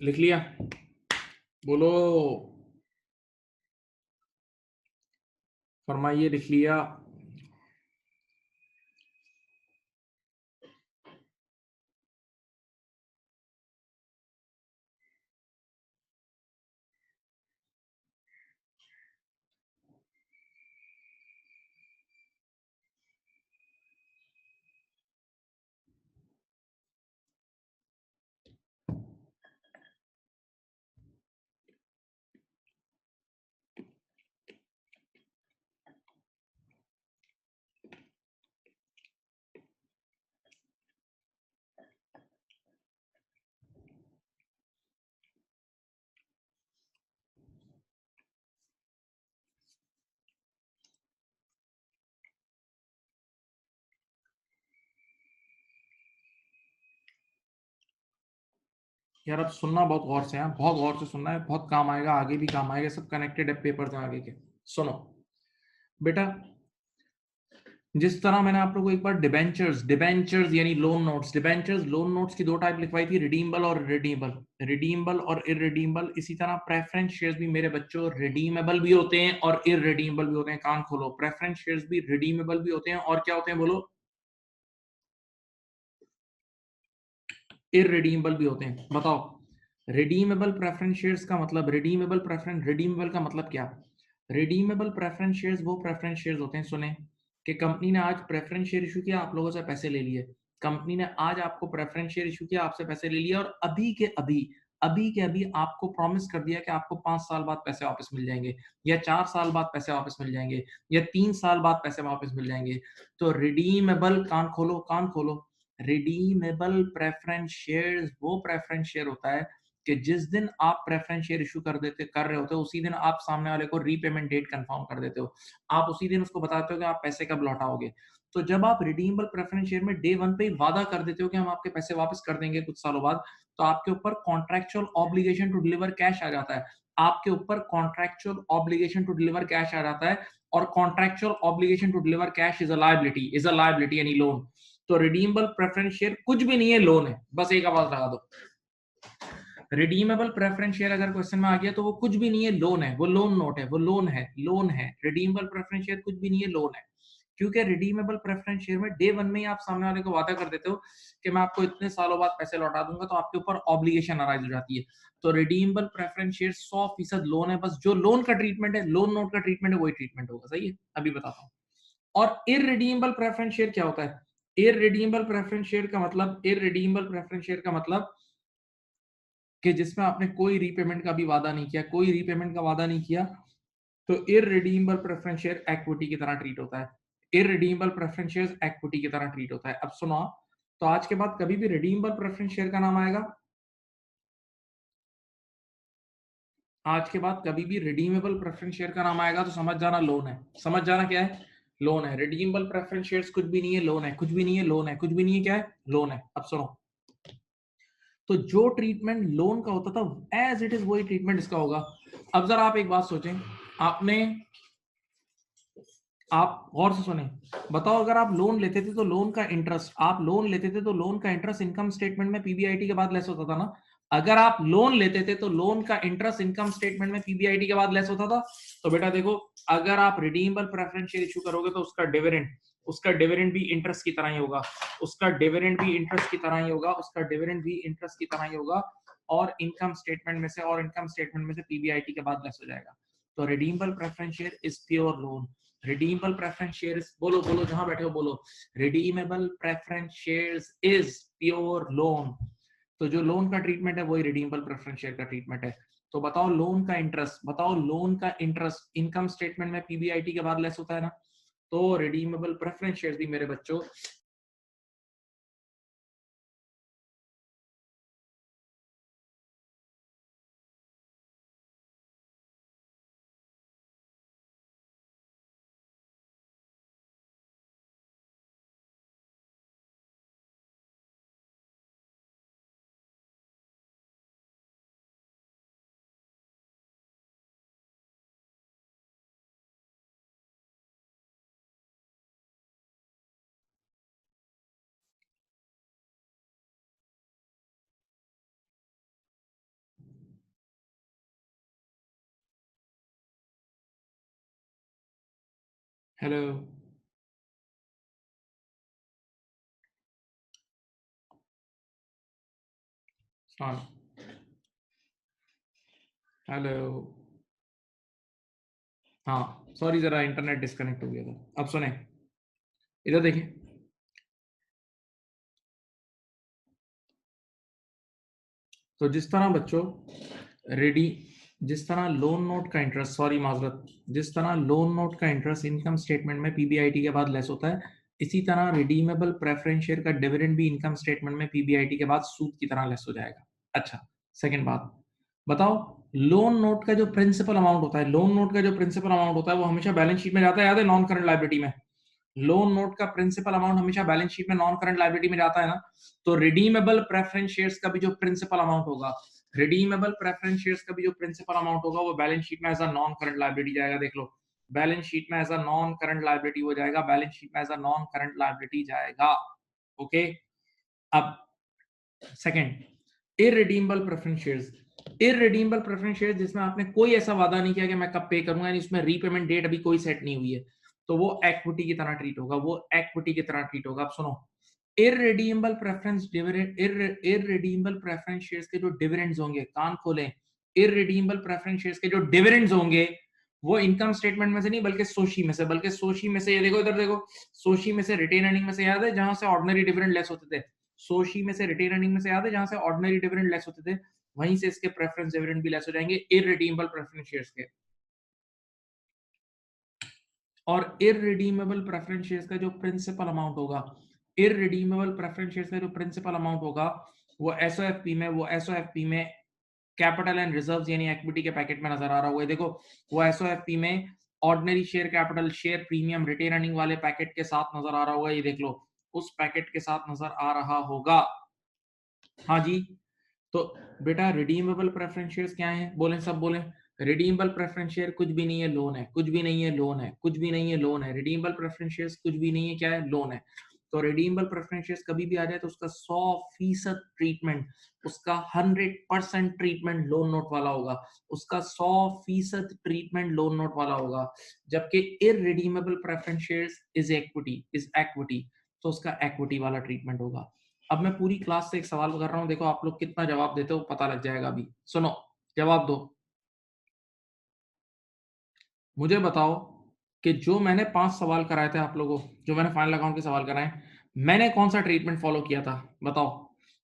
लिख लिया, बोलो, फरमाइए, लिख लिया। यार अब सुनना बहुत गौर से है, बहुत गौर से सुनना है, बहुत काम आएगा, आगे भी काम आएगा, सब कनेक्टेड है पेपर आगे के। सुनो बेटा, जिस तरह मैंने आप लोगों को एक बार डिबेंचर्स डिबेंचर्स यानी loan notes, debentures loan notes की दो टाइप लिखवाई थी, रिडीमेबल और इररिडीमेबल, रिडीमेबल और इररिडीमेबल। इसी तरह प्रेफरेंस शेयर्स भी मेरे बच्चों रिडीमेबल भी होते हैं और इररिडीमेबल भी होते हैं। कान खोलो, प्रेफरेंस शेयर्स भी रिडीमेबल भी होते हैं और क्या होते हैं बोलो, इररिडीमेबल भी होते हैं। बताओ, रिडीमेबल प्रेफरेंस शेयर्स का मतलब, रिडीमेबल का मतलब क्या? रिडीमेबल प्रेफरेंस शेयर्स वो प्रेफरेंस शेयर्स होते हैं, सुने, कि कंपनी ने आज प्रेफरेंस शेयर इशू किया, आप लोगों से पैसे ले लिए। कंपनी ने आज आपको प्रेफरेंस शेयर इशू किया, आपसे पैसे ले लिए, और अभी के अभी आपको प्रॉमिस कर दिया कि आपको 5 साल बाद पैसे वापस मिल जाएंगे, या 4 साल बाद पैसे वापस मिल जाएंगे, या 3 साल बाद पैसे वापस मिल जाएंगे। तो रिडीमेबल, कान खोलो कान खोलो, रिडीमेबल प्रेफरेंस शेयर्स वो प्रेफरेंस शेयर होता है कि जिस दिन आप प्रेफरेंस शेयर इशू कर रहे होते हो, उसी दिन आप सामने वाले को रीपेमेंट डेट कंफर्म कर देते हो। आप उसी दिन उसको बताते हो कि आप पैसे कब लौटाओगे। तो जब आप रिडीमेबल प्रेफरेंस शेयर में डे वन पे ही वादा कर देते हो कि हम आपके पैसे वापस कर देंगे कुछ सालों बाद, तो आपके ऊपर contractual obligation to deliver cash आ जाता है। आपके ऊपर contractual obligation to deliver cash आ जाता है, और contractual obligation to deliver cash is a liability यानी लोन। तो रिडीमेबल प्रेफरेंस शेयर कुछ भी नहीं है, लोन है। बस एक आवाज लगा दो, रिडीमेबल प्रेफरेंस शेयर अगर क्वेश्चन में आ गया तो वो कुछ भी नहीं है, लोन है, वो लोन नोट है, वो लोन है, लोन है। रिडीमेबल प्रेफरेंस शेयर कुछ भी नहीं है, लोन है। क्योंकि रिडीमेबल प्रेफरेंस शेयर में डे वन में ही आप सामने वाले को वादा कर देते हो कि मैं आपको इतने सालों बाद पैसे लौटा दूंगा, तो आपके ऊपर ऑब्लिगेशन अराइज हो जाती है। तो रिडीमेबल प्रेफरेंस शेयर 100% लोन है, बस जो लोन का ट्रीटमेंट है, लोन नोट का ट्रीटमेंट है, वही ट्रीटमेंट होगा। सही है, अभी बताता हूँ। और इररिडीमेबल प्रेफरेंस शेयर क्या होता है? इररिडीमेबल प्रेफरेंस शेयर का मतलब, इररिडीमेबल प्रेफरेंस शेयर का मतलब कि जिसमें आपने कोई रीपेमेंट का भी वादा नहीं किया, कोई रीपेमेंट का वादा नहीं किया, तो इररिडीमेबल प्रेफरेंस शेयर इक्विटी की तरह ट्रीट होता है। इररिडीमेबल प्रेफरेंस शेयर इक्विटी की तरह ट्रीट होता है। अब सुनो, तो आज के बाद कभी भी रिडीमेबल प्रेफरेंस शेयर का नाम आएगा, आज के बाद कभी भी रिडीमेबल प्रेफरेंस शेयर का नाम आएगा तो समझ जाना लोन है। समझ जाना क्या है? लोन है। रिडीमेबल प्रेफरेंस शेयर्स कुछ भी नहीं है, लोन है। कुछ भी नहीं है, लोन है। कुछ भी नहीं है, क्या है? लोन है। अब सुनो, तो जो ट्रीटमेंट लोन का होता था एज इट इज वही ट्रीटमेंट इसका होगा। अब जरा आप एक बात सोचें, आपने, आप गौर से सुने, बताओ अगर आप लोन लेते थे तो लोन का इंटरेस्ट, आप लोन लेते थे तो लोन का इंटरेस्ट इनकम स्टेटमेंट में पीबीआईटी के बाद लेस होता था ना? अगर आप लोन लेते थे तो लोन का इंटरेस्ट इनकम स्टेटमेंट में पीबीआईटी के बाद लेस होता था। तो बेटा देखो, अगर आप रिडीमेबल प्रेफरेंस शेयर इशू करोगे तो उसका डिविडेंड भी इंटरेस्ट की तरह ही होगा, उसका डिविडेंड भी इंटरेस्ट की तरह ही होगा, उसका डिविडेंड भी इंटरेस्ट की तरह ही होगा, और इनकम स्टेटमेंट में से, और इनकम स्टेटमेंट में से पीबीआईटी के बाद लेस हो जाएगा। तो redeemable preference share is pure loan. Redeemable preference shares, बोलो बोलो जहां बैठे हो बोलो, redeemable preference shares is pure loan. तो जो लोन का ट्रीटमेंट है वही रिडीमेबल प्रेफरेंस शेयर का ट्रीटमेंट है। तो बताओ लोन का इंटरेस्ट, बताओ लोन का इंटरेस्ट इनकम स्टेटमेंट में पीबीआईटी के बाद लेस होता है ना? तो रिडीमेबल प्रेफरेंस शेयर्स भी मेरे बच्चों, हेलो, हेलो, हाँ सॉरी, जरा इंटरनेट डिस्कनेक्ट हो गया था। अब सुने, इधर देखिए, तो जिस तरह बच्चों रेडी, जिस तरह लोन नोट का इंटरेस्ट, सॉरी माजरत, जिस तरह लोन नोट का इंटरेस्ट इनकम स्टेटमेंट में पीबीआईटी के बाद लेस होता है, इसी तरह रिडीमेबल प्रेफरेंस शेयर का डिविडेंड भी इनकम स्टेटमेंट में पीबीआईटी के बाद सूद की तरह लेस हो जाएगा। अच्छा, सेकंड बात बताओ, लोन नोट का जो प्रिंसिपल अमाउंट होता है, लोन नोट का जो प्रिंसिपल अमाउंट होता है वो हमेशा बैलेंस शीट में जाता है, याद है, नॉन करंट लायबिलिटी में। लोन नोट का प्रिंसिपल अमाउंट हमेशा बैलेंस शीट में नॉन करंट लायबिलिटी में जाता है ना? तो रिडीमेबल प्रेफरेंस शेयर्स का भी जो प्रिंसिपल अमाउंट होगा, रिडीमेबल प्रेफरेंस शेयर्स का भी जो प्रिंसिपल अमाउंट होगा वो बैलेंस शीट में as a non current liability जाएगा। देख लो, बैलेंस शीट में as a non current liability हो जाएगा, बैलेंस शीट में as a non current liability जाएगा। ओके, अब second, irredeemable preference shares. Irredeemable preference shares जिसमें आपने कोई ऐसा वादा नहीं किया कि मैं कब पे करूंगा, यानी उसमें रीपेमेंट डेट अभी कोई सेट नहीं हुई है, तो वो इक्विटी की तरह ट्रीट होगा, वो इक्विटी की तरह ट्रीट होगा। अब सुनो, irredeemable preference dividend, irredeemable preference shares के जो डिविडेंड्स होंगे, कान खोलें, इररिडीमेबल प्रेफरेंस शेयर्स के जो डिविडेंड्स होंगे वो इनकम स्टेटमेंट में से नहीं बल्कि सोशी में से, बल्कि सोशी में से, ये देखो इधर देखो, सोशी में से, रिटेन अर्निंग में से, याद है जहां से ऑर्डिनरी डिविडेंड लेस होते थे, सोशी में से, रिटेन अर्निंग में से, याद है जहां से ऑर्डिनरी डिविडेंड लेस होते थे, वहीं से इसके प्रेफरेंस डिविडेंड भी लेस हो जाएंगे इररिडीमेबल प्रेफरेंस शेयर्स के। और इररिडीमेबल प्रेफरेंस शेयर्स का जो प्रिंसिपल अमाउंट होगा, इररिडीमेबल प्रेफरेंस शेयर्स का जो प्रिंसिपल अमाउंट होगा वो एसओएफपी में, वो एसओएफपी में कैपिटल एंड रिजर्व्स यानी इक्विटी के पैकेट में नजर आ रहा होगा। देखो, वो एसओएफपी में ordinary share capital, share premium, retain earning वाले पैकेट के साथ नजर आ रहा होगा, ये देख लो, उस पैकेट के साथ नजर आ रहा होगा। हाँ जी, तो बेटा रिडीमेबल प्रेफरेंस शेयर्स क्या है, बोलें सब बोलें। रिडीमेबल प्रेफरेंस शेयर कुछ भी नहीं है, लोन है। कुछ भी नहीं है, लोन है। कुछ भी नहीं है, लोन है। रिडीमेबल प्रेफरेंस शेयर्स कुछ भी नहीं है, क्या है? लोन है। तो रिडीमेबल प्रेफरेंस शेयर्स कभी भी आ जाए तो उसका 100% ट्रीटमेंट, उसका 100% ट्रीटमेंट लोन नोट वाला होगा, उसका 100% ट्रीटमेंट लोन नोट वाला होगा। जबकि irredeemable preference shares is equity, तो उसका इक्विटी वाला ट्रीटमेंट होगा। अब मैं पूरी क्लास से एक सवाल कर रहा हूं, देखो आप लोग कितना जवाब देते हो पता लग जाएगा अभी। सुनो, जवाब दो। मुझे बताओ कि जो मैंने 5 सवाल कराए थे आप लोगों, जो मैंने फाइनल अकाउंट के सवाल कराए, मैंने कौन सा ट्रीटमेंट फॉलो किया था? बताओ,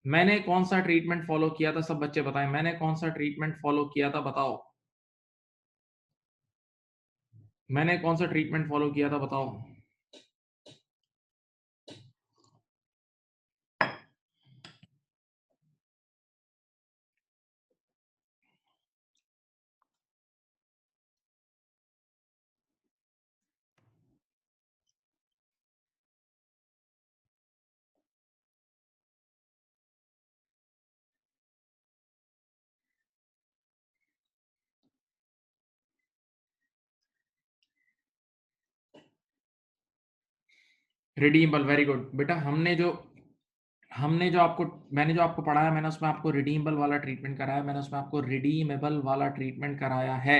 मैंने कौन सा ट्रीटमेंट फॉलो किया था? सब बच्चे बताएं, मैंने कौन सा ट्रीटमेंट फॉलो किया था? बताओ, मैंने कौन सा ट्रीटमेंट फॉलो किया था? बताओ। रिडीमेबल, वेरी गुड बेटा। हमने जो आपको मैंने जो आपको पढ़ाया, मैंने उसमें आपको रिडीमेबल वाला ट्रीटमेंट कराया, मैंने उसमें आपको रिडीमेबल वाला ट्रीटमेंट कराया है।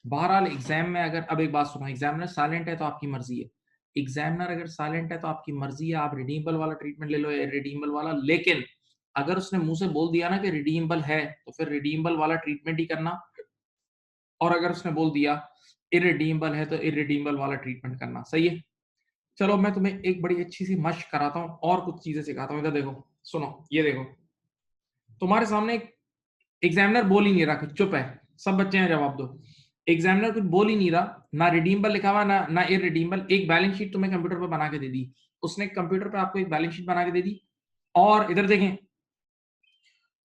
बहरहाल एग्जाम में अगर, अब एक बात सुनो, एग्जामिनर साइलेंट है तो आपकी मर्जी है, एग्जामिनर अगर साइलेंट है तो आपकी मर्जी है, आप रिडीमेबल वाला ट्रीटमेंट ले लो या रिडीमेबल वाला। लेकिन अगर उसने मुंह से बोल दिया ना कि रिडीमेबल है, तो फिर रिडीमेबल वाला ट्रीटमेंट ही करना, और अगर उसने बोल दिया इरिडीमेबल है तो इरिडीमेबल वाला ट्रीटमेंट करना। सही है? चलो मैं तुम्हें एक बड़ी अच्छी सी मशक कराता हूँ और कुछ चीजें सिखाता हूँ। इधर देखो, सुनो, ये देखो, तुम्हारे सामने एक एग्जामिनर बोल ही नहीं रहा, चुप है, सब बच्चे हैं, जवाब दो। एग्जामिनर कुछ बोल ही नहीं रहा, ना रिडीमेबल लिखा हुआ ना इरिडीमेबल। एक बैलेंस शीट तुम्हें कंप्यूटर पर बना के दे दी, उसने कंप्यूटर पर आपको एक बैलेंस शीट बना के दे दी, और इधर देखें,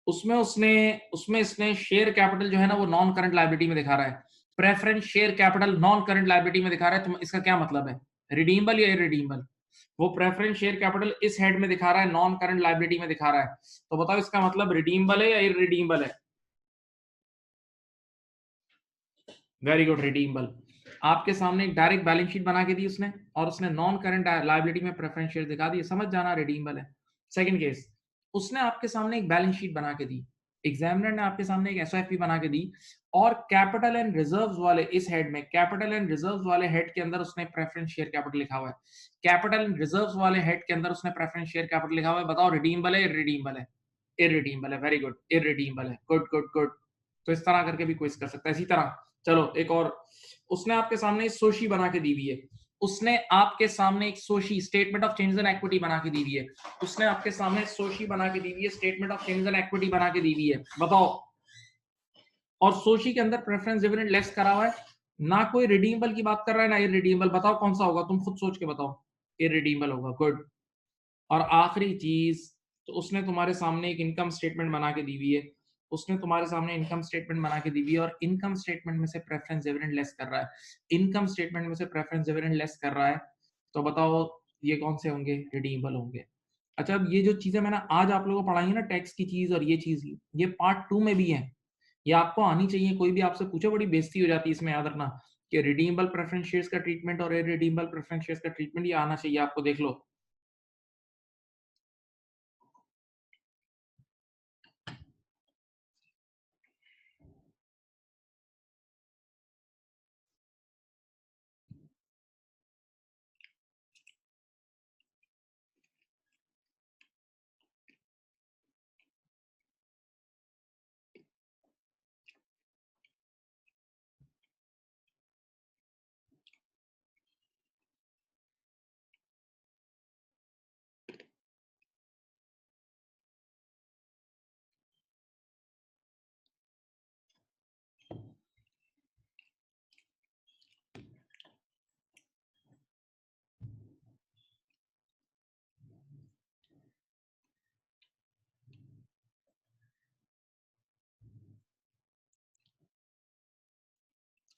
उसमें उसने उसमें इसने शेयर कैपिटल जो है ना वो नॉन करंट लायबिलिटी में दिखा रहा है, preference share capital non current liability में दिखा रहा है। तुम इसका क्या मतलब है? रिडीमेबल या इरिडीमेबल? वो प्रेफरेंस शेयर कैपिटल इस हेड में दिखा रहा है, नॉन करंट लायबिलिटी में दिखा रहा है, तो बताओ इसका मतलब रिडीमेबल है या इरिडीमेबल है? Very good, redeemable. आपके सामने एक डायरेक्ट बैलेंस शीट बना के दी उसने, और उसने नॉन करंट लायबिलिटी में प्रेफरेंस शेयर दिखा दिए, समझ जाना रिडीमेबल है। सेकंड केस, उसने आपके सामने एक बैलेंस शीट बना के दी, एग्जामिनर ने आपके सामने एक एसओएफपी बना के दी, और कैपिटल एंड रिजर्व्स वाले इस हेड में, कैपिटल एंड रिजर्व्स वाले हेड के अंदर उसने प्रेफरेंस शेयर कैपिटल लिखा हुआ है, कैपिटल एंड रिजर्व्स वाले हेड के अंदर उसने प्रेफरेंस शेयर कैपिटल लिखा हुआ है। बताओ रिडीमेबल है, इररिडीमेबल है? इररिडीमेबल है, वेरी गुड, इररिडीमेबल है, गुड गुड गुड। तो इस तरह करके भी क्विज कर सकता है। इसी तरह चलो एक और, उसने आपके सामने सोशी बना के दी हुई है, उसने आपके सामने एक सोशी statement of changes in equity बना के दी हुई है, उसने आपके सामने सोशी बना के दी हुई है, statement of changes in equity बना के दी हुई है। बताओ, और सोशी के अंदर प्रेफरेंस डिविडेंड लेस करा हुआ है, ना कोई रिडीमेबल की बात कर रहा है ना इररिडीमेबल। बताओ कौन सा होगा, तुम खुद सोच के बताओ। इररिडीमेबल होगा, गुड। और आखिरी चीज, तो उसने तुम्हारे सामने एक इनकम स्टेटमेंट बना के दी हुई है, उसने तुम्हारे सामने इनकम स्टेटमेंट बना के दी हुई है, और इनकम स्टेटमेंट में से प्रेफरेंस डिविडेंड लेस कर रहा है, इनकम स्टेटमेंट में से प्रेफरेंस डिविडेंड लेस कर रहा है। तो बताओ ये कौन से होंगे? रिडीमेबल होंगे। अच्छा, अब ये जो चीजें मैंने आज आप लोगों को पढ़ाई है ना, टैक्स की चीज और ये चीज, ये पार्ट 2 में भी है, ये आपको आनी चाहिए। कोई भी आपसे पूछे, बड़ी बेइज्जती हो जाती है इसमें, याद रखना कि रिडीमेबल प्रेफरेंस शेयर्स का ट्रीटमेंट और इररिडीमेबल प्रेफरेंस शेयर्स का ट्रीटमेंट, ये आना चाहिए आपको, देख लो।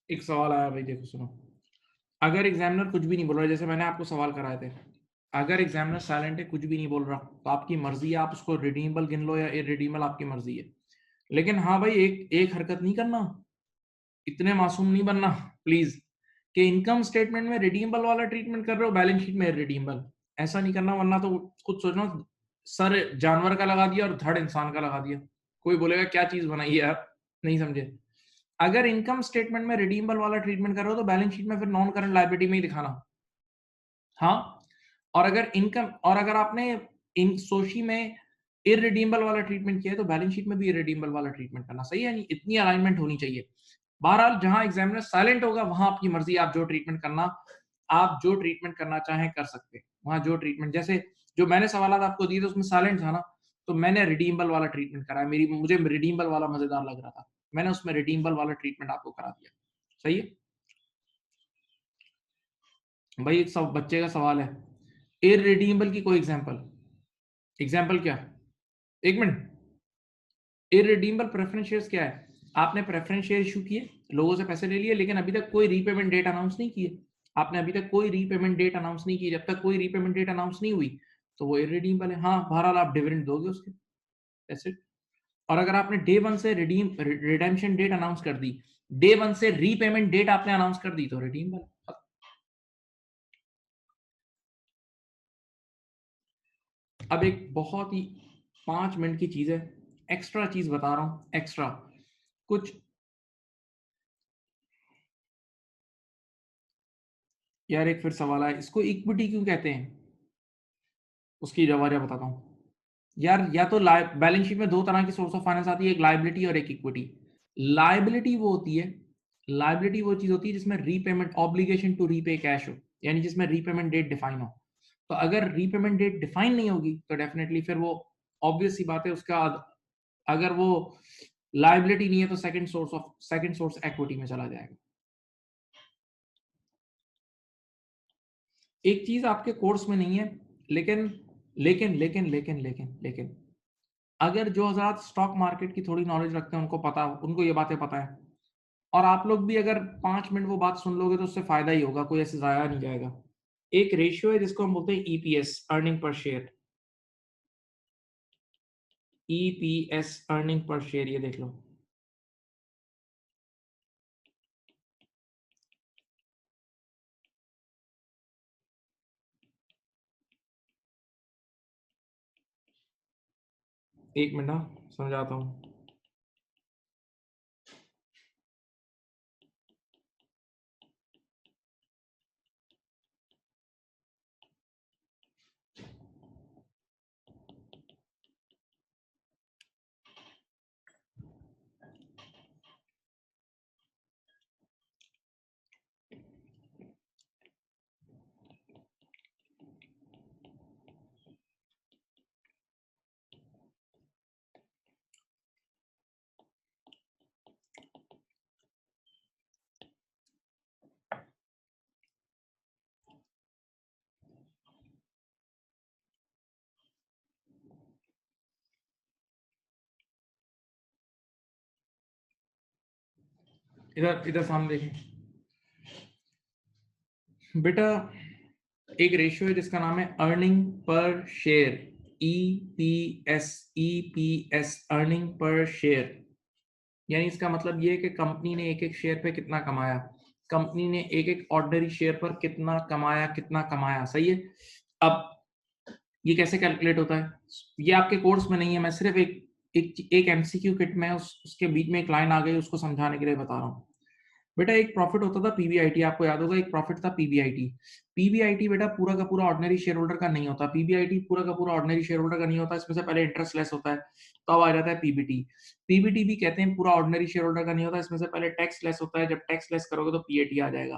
एक सवाल आया भाई, देखो सुनो, अगर एग्जामिनर कुछ भी नहीं बोल रहा, जैसे मैंने आपको सवाल कराए थे, अगर एग्जामिनर साइलेंट है, कुछ भी नहीं बोल रहा, तो आपकी मर्जी है, आप उसको रिडीमेबल गिन लो या इररिडीमेबल, आपकी मर्जी है। लेकिन हाँ भाई, एक एक हरकत नहीं करना, इतने मासूम नहीं बनना प्लीज, कि इनकम स्टेटमेंट में रिडीमेबल वाला ट्रीटमेंट कर रहे हो, बैलेंस शीट में इररिडीमेबल। ऐसा नहीं करना, वरना तो खुद सोचना, सर जानवर का लगा दिया और धड़ इंसान का लगा दिया, कोई बोलेगा क्या चीज बनाई है आप, नहीं समझे। अगर इनकम स्टेटमेंट में रिडीमेबल वाला ट्रीटमेंट कर रहे हो तो बैलेंस शीट में फिर नॉन करंट लायबिलिटी में ही दिखाना। हाँ, और अगर इनकम, और अगर आपने इन सोशी में इररिडीमेबल वाला ट्रीटमेंट किया है तो बैलेंस शीट में भी इररिडीमेबल वाला ट्रीटमेंट करना, सही है नहीं, इतनी अलाइनमेंट होनी चाहिए। बहरहाल जहां एग्जामिनर साइलेंट होगा वहां आपकी मर्जी, आप जो ट्रीटमेंट करना, आप जो ट्रीटमेंट करना चाहें कर सकते हैं वहां, जो ट्रीटमेंट, जैसे जो मैंने सवाल आपको दिए थे उसमें साइलेंट था ना, तो मैंने रिडीमेबल वाला ट्रीटमेंट कराया, मेरी मुझे रिडीमेबल वाला मजेदार लग रहा था, मैंने उसमें रिडीमेबल वाला ट्रीटमेंट आपको करा दिया, सही है। भाई एक सब बच्चे का सवाल है, इररिडीमेबल की कोई एग्जांपल, एग्जांपल क्या, एक मिनट, इररिडीमेबल प्रेफरेंस शेयर्स क्या है, आपने प्रेफरेंस शेयर इशू किए, लोगों से पैसे ले लिए, लेकिन अभी तक कोई रीपेमेंट डेट अनाउंस नहीं की है, आपने अभी तक कोई रीपेमेंट डेट अनाउंस नहीं की, जब तक कोई रीपेमेंट डेट अनाउंस नहीं हुई तो वो इररिडीमेबल है। हाँ, बहरहाल आप डिविडेंड दोगे उसके, दैट्स इट। और अगर आपने डे वन से रिडेम्पशन डेट अनाउंस कर दी, डे वन से रीपेमेंट डेट आपने अनाउंस कर दी तो रिडीमेबल। अब एक बहुत ही 5 मिनट की चीज है, एक्स्ट्रा चीज बता रहा हूं, एक्स्ट्रा कुछ, यार एक फिर सवाल है, इसको इक्विटी क्यों कहते हैं, उसकी जवाब बताता हूँ। यार या तो बैलेंस शीट में दो तरह की सोर्स ऑफ फाइनेंस आती है, एक लायबिलिटी और एक इक्विटी। लायबिलिटी वो होती है, लायबिलिटी वो चीज होती है जिसमें repayment obligation to repay cash हो, यानी जिसमें रीपेमेंट डेट डिफाइन हो। तो अगर रीपेमेंट डेट डिफाइन नहीं होगी तो डेफिनेटली फिर वो, ऑब्वियस सी बात है उसका, अगर वो लायबिलिटी नहीं है तो सेकंड सोर्स एक्विटी में चला जाएगा। एक चीज आपके कोर्स में नहीं है, लेकिन लेकिन अगर जो हजरात स्टॉक मार्केट की थोड़ी नॉलेज रखते हैं उनको पता, उनको ये बातें पता है, और आप लोग भी अगर 5 मिनट वो बात सुन लोगे तो उससे फायदा ही होगा, कोई ऐसे जाया नहीं जाएगा। एक रेशियो है जिसको हम बोलते हैं EPS, earning per share, EPS earning per share, ये देख लो। एक मिनट, समझाता हूँ। इधर इधर सामने देखें बेटा, एक रेशियो है जिसका नाम है earning per share, EPS, EPS earning per share. यानी इसका मतलब ये है कि कंपनी ने एक एक शेयर पे कितना कमाया, कंपनी ने एक एक ऑर्डिनरी शेयर पर कितना कमाया, कितना कमाया, सही है। अब ये कैसे कैलकुलेट होता है, ये आपके कोर्स में नहीं है, मैं सिर्फ एक एमसीक्यू किट में उसके बीच में एक लाइन आ गई उसको समझाने के लिए बता रहा हूँ। बेटा एक प्रॉफिट होता था पीबीआईटी, आपको याद होगा, एक प्रॉफिट था पीबीआईटी। पीबीआईटी बेटा पूरा का पूरा ऑर्डिनरी शेयर होल्डर का नहीं होता, पीबीआईटी पूरा का पूरा ऑर्डिनरी शेयर होल्डर का नहीं होता, इसमें से पहले इंटरेस्ट लेस होता है, तो अब आ जाता है पीबीटी। पीबीटी भी कहते हैं पूरा ऑर्डिनरी शेयर होल्डर का नहीं होता, इसमें से पहले टैक्स लेस होता है, जब टैक्स लेस करोगे तो पीएटी आ जाएगा।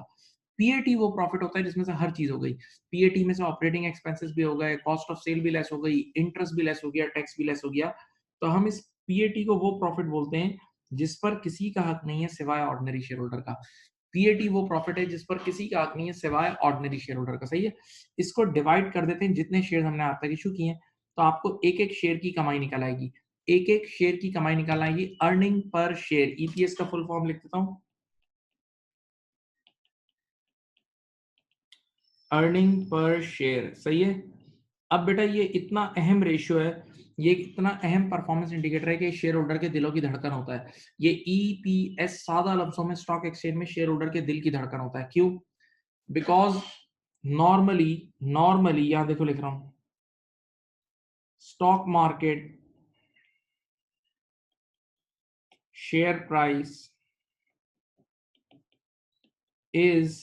पीएटी वो प्रॉफिट होता है जिसमें से हर चीज हो गई, पीएटी में से ऑपरेटिंग एक्सपेंसेस भी हो गए, कॉस्ट ऑफ सेल भी लेस हो गई, इंटरेस्ट भी लेस हो गया, टैक्स भी लेस हो गया, तो हम इस पीएटी को वो प्रॉफिट बोलते हैं जिस पर किसी का हक नहीं है सिवाय ऑर्डिनरी शेयर होल्डर का। पीएटी वो प्रॉफिट है जिस पर किसी का हक नहीं है सिवाय ऑर्डिनरी शेयर होल्डर का, सही है। इसको डिवाइड कर देते हैं जितने शेयर हमने आज तक इशू किए हैं, तो आपको एक एक शेयर की कमाई निकल आएगी, एक एक शेयर की कमाई निकल आएगी, अर्निंग पर शेयर, ईपीएस का फुल फॉर्म लिख देता हूं, अर्निंग पर शेयर, सही है। अब बेटा ये इतना अहम रेशियो है, ये इतना अहम परफॉर्मेंस इंडिकेटर है कि शेयर होल्डर के दिलों की धड़कन होता है। ये ईपीएस सादा लफ्जों में स्टॉक एक्सचेंज में शेयर होल्डर के दिल की धड़कन होता है, क्यों? बिकॉज नॉर्मली यहां देखो लिख रहा हूं, stock market share price is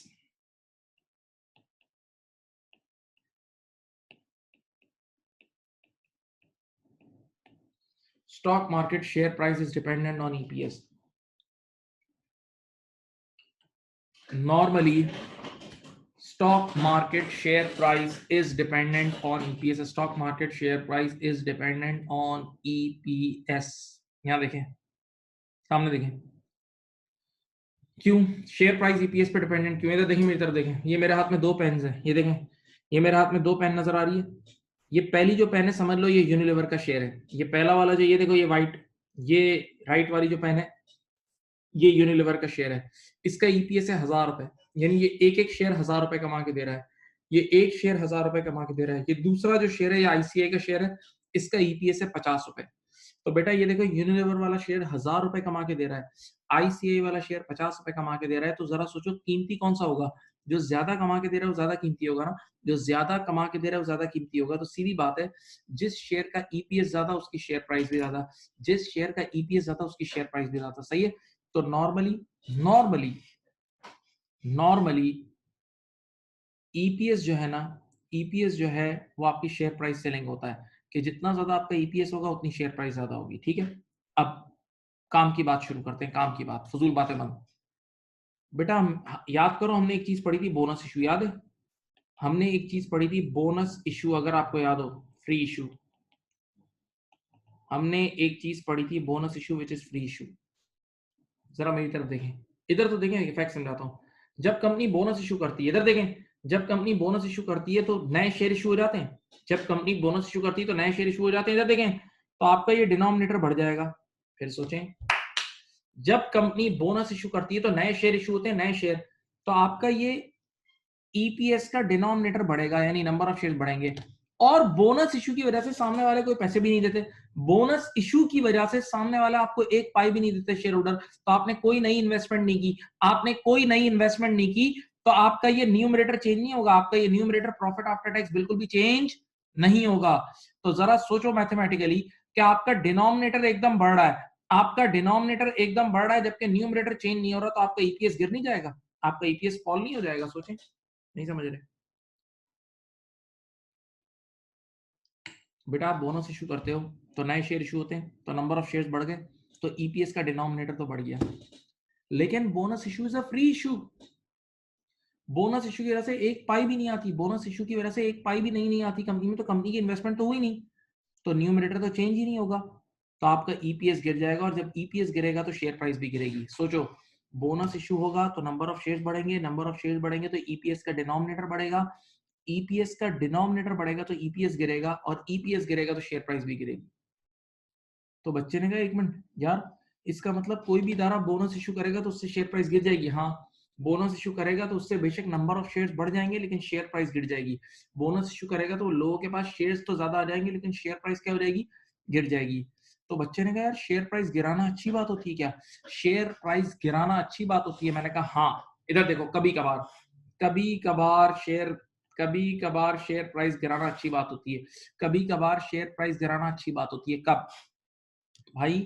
stock market share price is dependent on EPS. Normally, stock market share price is dependent on EPS. Stock market share price is dependent on EPS. यहाँ देखें, सामने देखें, क्यों शेयर प्राइस ईपीएस पे dependent क्यों? इधर देखिए, मेरी तरफ देखें, ये मेरे हाथ में दो पेन्स हैं, ये देखें, ये मेरे हाथ में दो पेन नजर आ रही है। ये पहली जो पेन है समझ लो ये यूनिलीवर का शेयर है। ये पहला वाला जो ये देखो ये वाइट, ये राइट वाली जो पेन है ये यूनिलीवर का शेयर है। इसका ईपीएस है 1000 रुपए, यानी ये एक एक शेयर 1000 रुपए कमा के दे रहा है। ये एक शेयर 1000 रुपए कमा के दे रहा है। ये दूसरा जो शेयर है ये आईसीआई का शेयर है, इसका ईपीएस है 50 रुपए। तो बेटा ये देखो यूनिलीवर वाला शेयर 1000 रुपए कमा के दे रहा है, आईसीआई वाला शेयर 50 रुपए कमा के दे रहा है। तो जरा सोचो कीमती कौन सा होगा? जो ज्यादा कमा के दे रहा है वो ज्यादा कीमती होगा ना। जो ज्यादा कमा के दे रहा है वो ज्यादा कीमती होगा। तो सीधी बात है, जिस शेयर का ईपीएस ज्यादा उसकी शेयर प्राइस भी ज्यादा, जिस शेयर का ईपीएस ज्यादा उसकी शेयर प्राइस भी ज्यादा। सही है। तो नॉर्मली नॉर्मली ईपीएस जो है ना, ईपीएस जो है वो आपकी शेयर प्राइस से लिंक होता है कि जितना ज्यादा आपका ईपीएस होगा उतनी शेयर प्राइस ज्यादा होगी। ठीक है, अब काम की बात शुरू करते हैं। काम की बात, फजूल बातें बंद। बेटा हम याद करो, हमने एक चीज पढ़ी थी बोनस इशू, याद है? हमने एक चीज पढ़ी थी बोनस इशू, अगर आपको याद हो, फ्री इशू। हमने एक चीज पढ़ी थी bonus issue which is free issue. जरा मेरी तरफ देखें, इधर तो देखें, फैक्ट समझाता हूँ। जब कंपनी बोनस इशू करती है, इधर देखें, जब कंपनी बोनस इशू करती है तो नए शेयर इशू हो जाते हैं। जब कंपनी बोनस इशू करती है तो नए शेयर इशू हो जाते हैं। इधर देखें, तो आपका ये डिनोमिनेटर बढ़ जाएगा। फिर सोचें, जब कंपनी बोनस इशू करती है तो नए शेयर इशू होते हैं, नए शेयर, तो आपका ये ईपीएस का डिनोमिनेटर बढ़ेगा, यानी नंबर ऑफ शेयर बढ़ेंगे। और बोनस इशू की वजह से सामने वाले कोई पैसे भी नहीं देते। बोनस इशू की वजह से सामने वाले आपको एक पाई भी नहीं देते शेयर होल्डर। तो आपने कोई नई इन्वेस्टमेंट नहीं की, आपने कोई नई इन्वेस्टमेंट नहीं की, तो आपका ये न्यूमरेटर चेंज नहीं होगा। आपका ये न्यूमरेटर प्रॉफिट आफ्टर टैक्स बिल्कुल भी चेंज नहीं होगा। तो जरा सोचो मैथमेटिकली कि आपका डिनोमिनेटर एकदम बढ़ रहा है, आपका डिनोमिनेटर एकदम बढ़ रहा है जबकि न्यूमरेटर चेंज नहीं हो रहा, तो आपका ईपीएस गिर नहीं जाएगा? आपका ईपीएस फॉल नहीं हो जाएगा? सोचें, नहीं समझ रहे? बेटा आप बोनस इशू करते हो तो नए शेयर इशू होते हैं, तो नंबर ऑफ शेयर्स बढ़ गए, तो ईपीएस का डिनोमिनेटर तो बढ़ गया। लेकिन bonus issue is a free issue. Bonus issue की वजह से एक पाई भी नहीं आती, बोनस इशू की वजह से एक पाई भी नहीं आती कंपनी में, तो कंपनी की इन्वेस्टमेंट तो हुई नहीं, तो न्यूमरेटर तो चेंज ही नहीं होगा, तो आपका ईपीएस गिर जाएगा। और जब ईपीएस गिरेगा तो शेयर प्राइस भी गिरेगी। सोचो, बोनस इशू होगा तो नंबर ऑफ शेयर्स बढ़ेंगे, नंबर ऑफ शेयर्स बढ़ेंगे तो ईपीएस का डिनोमिनेटर बढ़ेगा, ईपीएस का डिनोमिनेटर बढ़ेगा तो ईपीएस गिरेगा, और ईपीएस गिरेगा तो शेयर प्राइस भी गिरेगी। तो बच्चे ने कहा एक मिनट यार, इसका मतलब कोई भी इदारा बोनस इशू करेगा तो उससे शेयर प्राइस गिर जाएगी? हाँ, बोनस इशू करेगा तो उससे बेशक नंबर ऑफ शेयर्स बढ़ जाएंगे लेकिन शेयर प्राइस गिर जाएगी। बोनस इशू करेगा तो लोगों के पास शेयर्स तो ज्यादा आ जाएंगे लेकिन शेयर प्राइस क्या हो जाएगी? गिर जाएगी। तो बच्चे ने कहा यार शेयर प्राइस गिराना अच्छी बात होती है क्या? शेयर प्राइस गिराना अच्छी बात होती है? मैंने कहा हाँ। इधर देखो, कभी कभार शेयर प्राइस गिराना अच्छी बात होती है। कभी कभार शेयर प्राइस गिराना अच्छी बात होती है। कब भाई?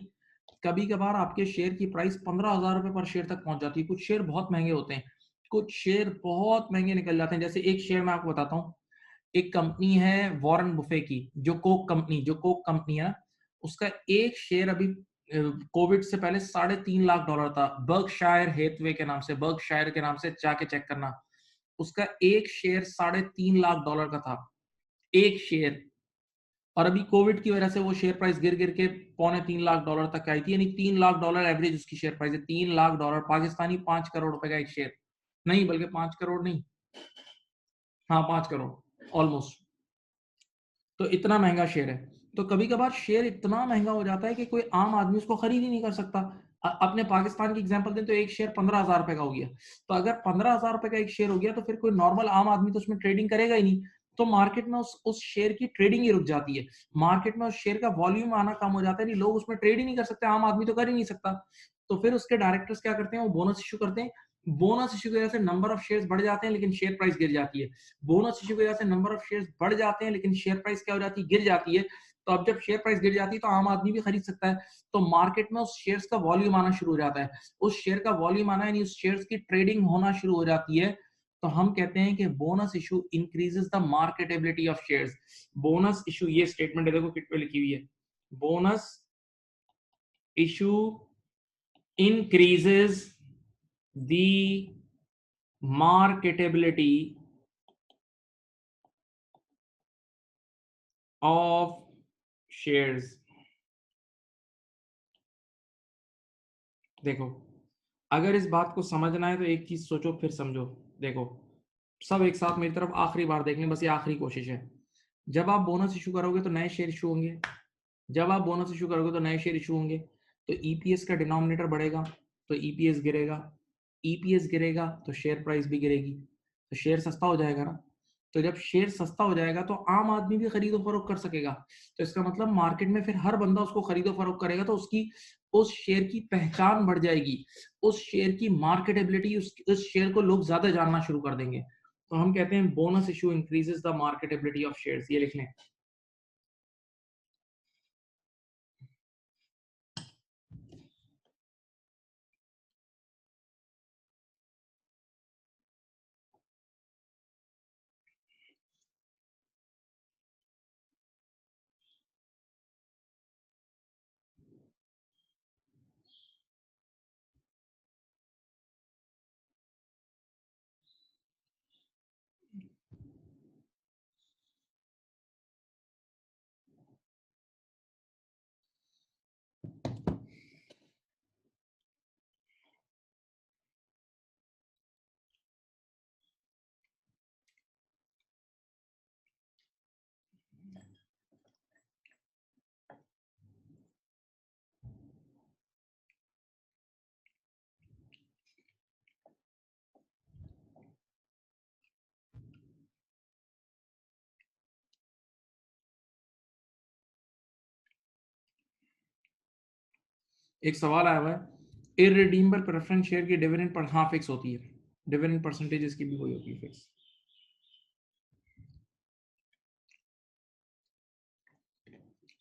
कभी कभार आपके शेयर की प्राइस 15,000 रुपए पर शेयर तक पहुंच जाती है। कुछ शेयर बहुत महंगे होते हैं, कुछ शेयर बहुत महंगे निकल जाते हैं। जैसे एक शेयर मैं आपको बताता हूँ, एक कंपनी है वॉरेन बुफे की, जो कोक कंपनी है ना, उसका एक शेयर अभी कोविड से पहले $3.5 लाख था। बर्कशायर हेथवे के नाम से, बर्कशायर के नाम से जाके चेक करना, उसका एक शेयर $3.5 लाख का था, एक शेयर। और अभी कोविड की वजह से वो शेयर प्राइस गिर गिर के $2.5 लाख तक आई थी, यानी $3 लाख एवरेज उसकी शेयर प्राइस है। $3 लाख पाकिस्तानी, 5 करोड़ रुपए का एक शेयर, नहीं बल्कि 5 करोड़ नहीं, हाँ 5 करोड़ ऑलमोस्ट। तो इतना महंगा शेयर है। तो कभी कभार शेयर इतना महंगा हो जाता है कि कोई आम आदमी उसको खरीद ही नहीं कर सकता। अपने पाकिस्तान की एग्जांपल दें तो एक शेयर 15,000 रुपए का हो गया। तो अगर 15,000 रुपए का एक शेयर हो गया तो फिर कोई नॉर्मल आम आदमी तो उसमें ट्रेडिंग करेगा ही नहीं। तो मार्केट में उस शेयर की ट्रेडिंग ही रुक जाती है। मार्केट में उस शेयर का वॉल्यूम आना कम हो जाता है, नहीं लोग उसमें ट्रेड ही नहीं कर सकते, आम आदमी तो कर ही नहीं सकता। तो फिर उसके डायरेक्टर्स क्या करते हैं, वो बोनस इशू करते हैं। बोनस इश्यू की वजह से नंबर ऑफ शेयर्स बढ़ जाते हैं लेकिन शेयर प्राइस गिर जाती है। बोनस इश्यू की वजह से नंबर ऑफ शेयर्स बढ़ जाते हैं लेकिन शेयर प्राइस क्या हो जाती है, गिर जाती है। तो अब जब शेयर प्राइस गिर जाती है तो आम आदमी भी खरीद सकता है, तो मार्केट में उस शेयर्स का वॉल्यूम आना शुरू हो जाता है। उस शेयर का वॉल्यूम आना यानी उस शेयर्स की ट्रेडिंग होना शुरू हो जाती है। तो हम कहते हैं कि bonus issue increases the marketability of shares. Bonus issue, ये स्टेटमेंट देखो किट पे लिखी हुई है, bonus issue increases the marketability of shares। देखो, अगर इस बात को समझना है तो एक चीज सोचो फिर समझो। देखो, सब एक साथ मेरी तरफ आखिरी बार देख लें, बस ये आखिरी कोशिश है। जब आप बोनस इशू करोगे तो नए शेयर इशू होंगे, जब आप बोनस इशू करोगे तो नए शेयर इशू होंगे, तो ईपीएस का डिनोमिनेटर बढ़ेगा तो ईपीएस गिरेगा, ईपीएस गिरेगा तो शेयर प्राइस भी गिरेगी, तो शेयर सस्ता हो जाएगा ना। तो जब शेयर सस्ता हो जाएगा तो आम आदमी भी खरीदो फरोख्त कर सकेगा। तो इसका मतलब मार्केट में फिर हर बंदा उसको खरीदो फरोख्त करेगा, तो उसकी उस शेयर की पहचान बढ़ जाएगी, उस शेयर की मार्केटेबिलिटी, उस शेयर को लोग ज्यादा जानना शुरू कर देंगे। तो हम कहते हैं bonus issue increases the marketability of shares. ये लिख लें। एक सवाल आया हुआ है, इररिडीमेबल प्रेफरेंस शेयर की डिविडेंड पर हाँ फिक्स होती है, डिविडेंड परसेंटेज इसकी भी वही होती है, फिक्स।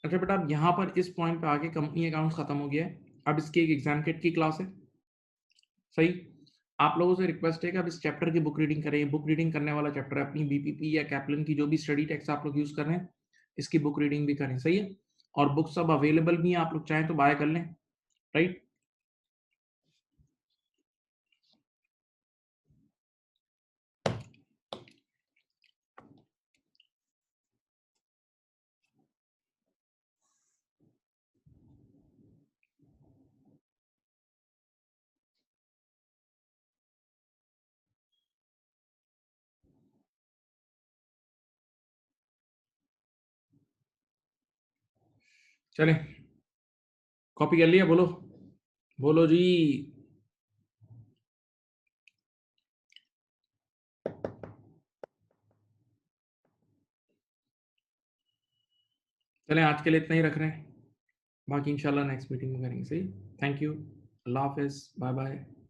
अच्छा बेटा, अब यहाँ पर इस पॉइंट पे आके कंपनी अकाउंट्स खत्म हो गया है, अब इसकी एक एग्जाम किट की क्लास है। सही। आप लोगों से रिक्वेस्ट है कि आप इस चैप्टर की बुक रीडिंग करें। बुक रीडिंग करने वाला चैप्टर है, अपनी बीपीपी या कैपलन की जो भी स्टडी टेक्स्ट आप लोग यूज कर रहे हैं, इसकी बुक रीडिंग भी करें। सही है। और बुक्स सब अवेलेबल भी हैं, आप लोग चाहें तो बाय कर लें। राइट। चलें, कॉपी कर लिया? बोलो, बोलो जी। चलें, आज के लिए इतना ही रख रहे हैं, बाकी इंशाल्लाह नेक्स्ट मीटिंग में करेंगे। सही। Thank you. अल्लाह हाफिज। Bye bye.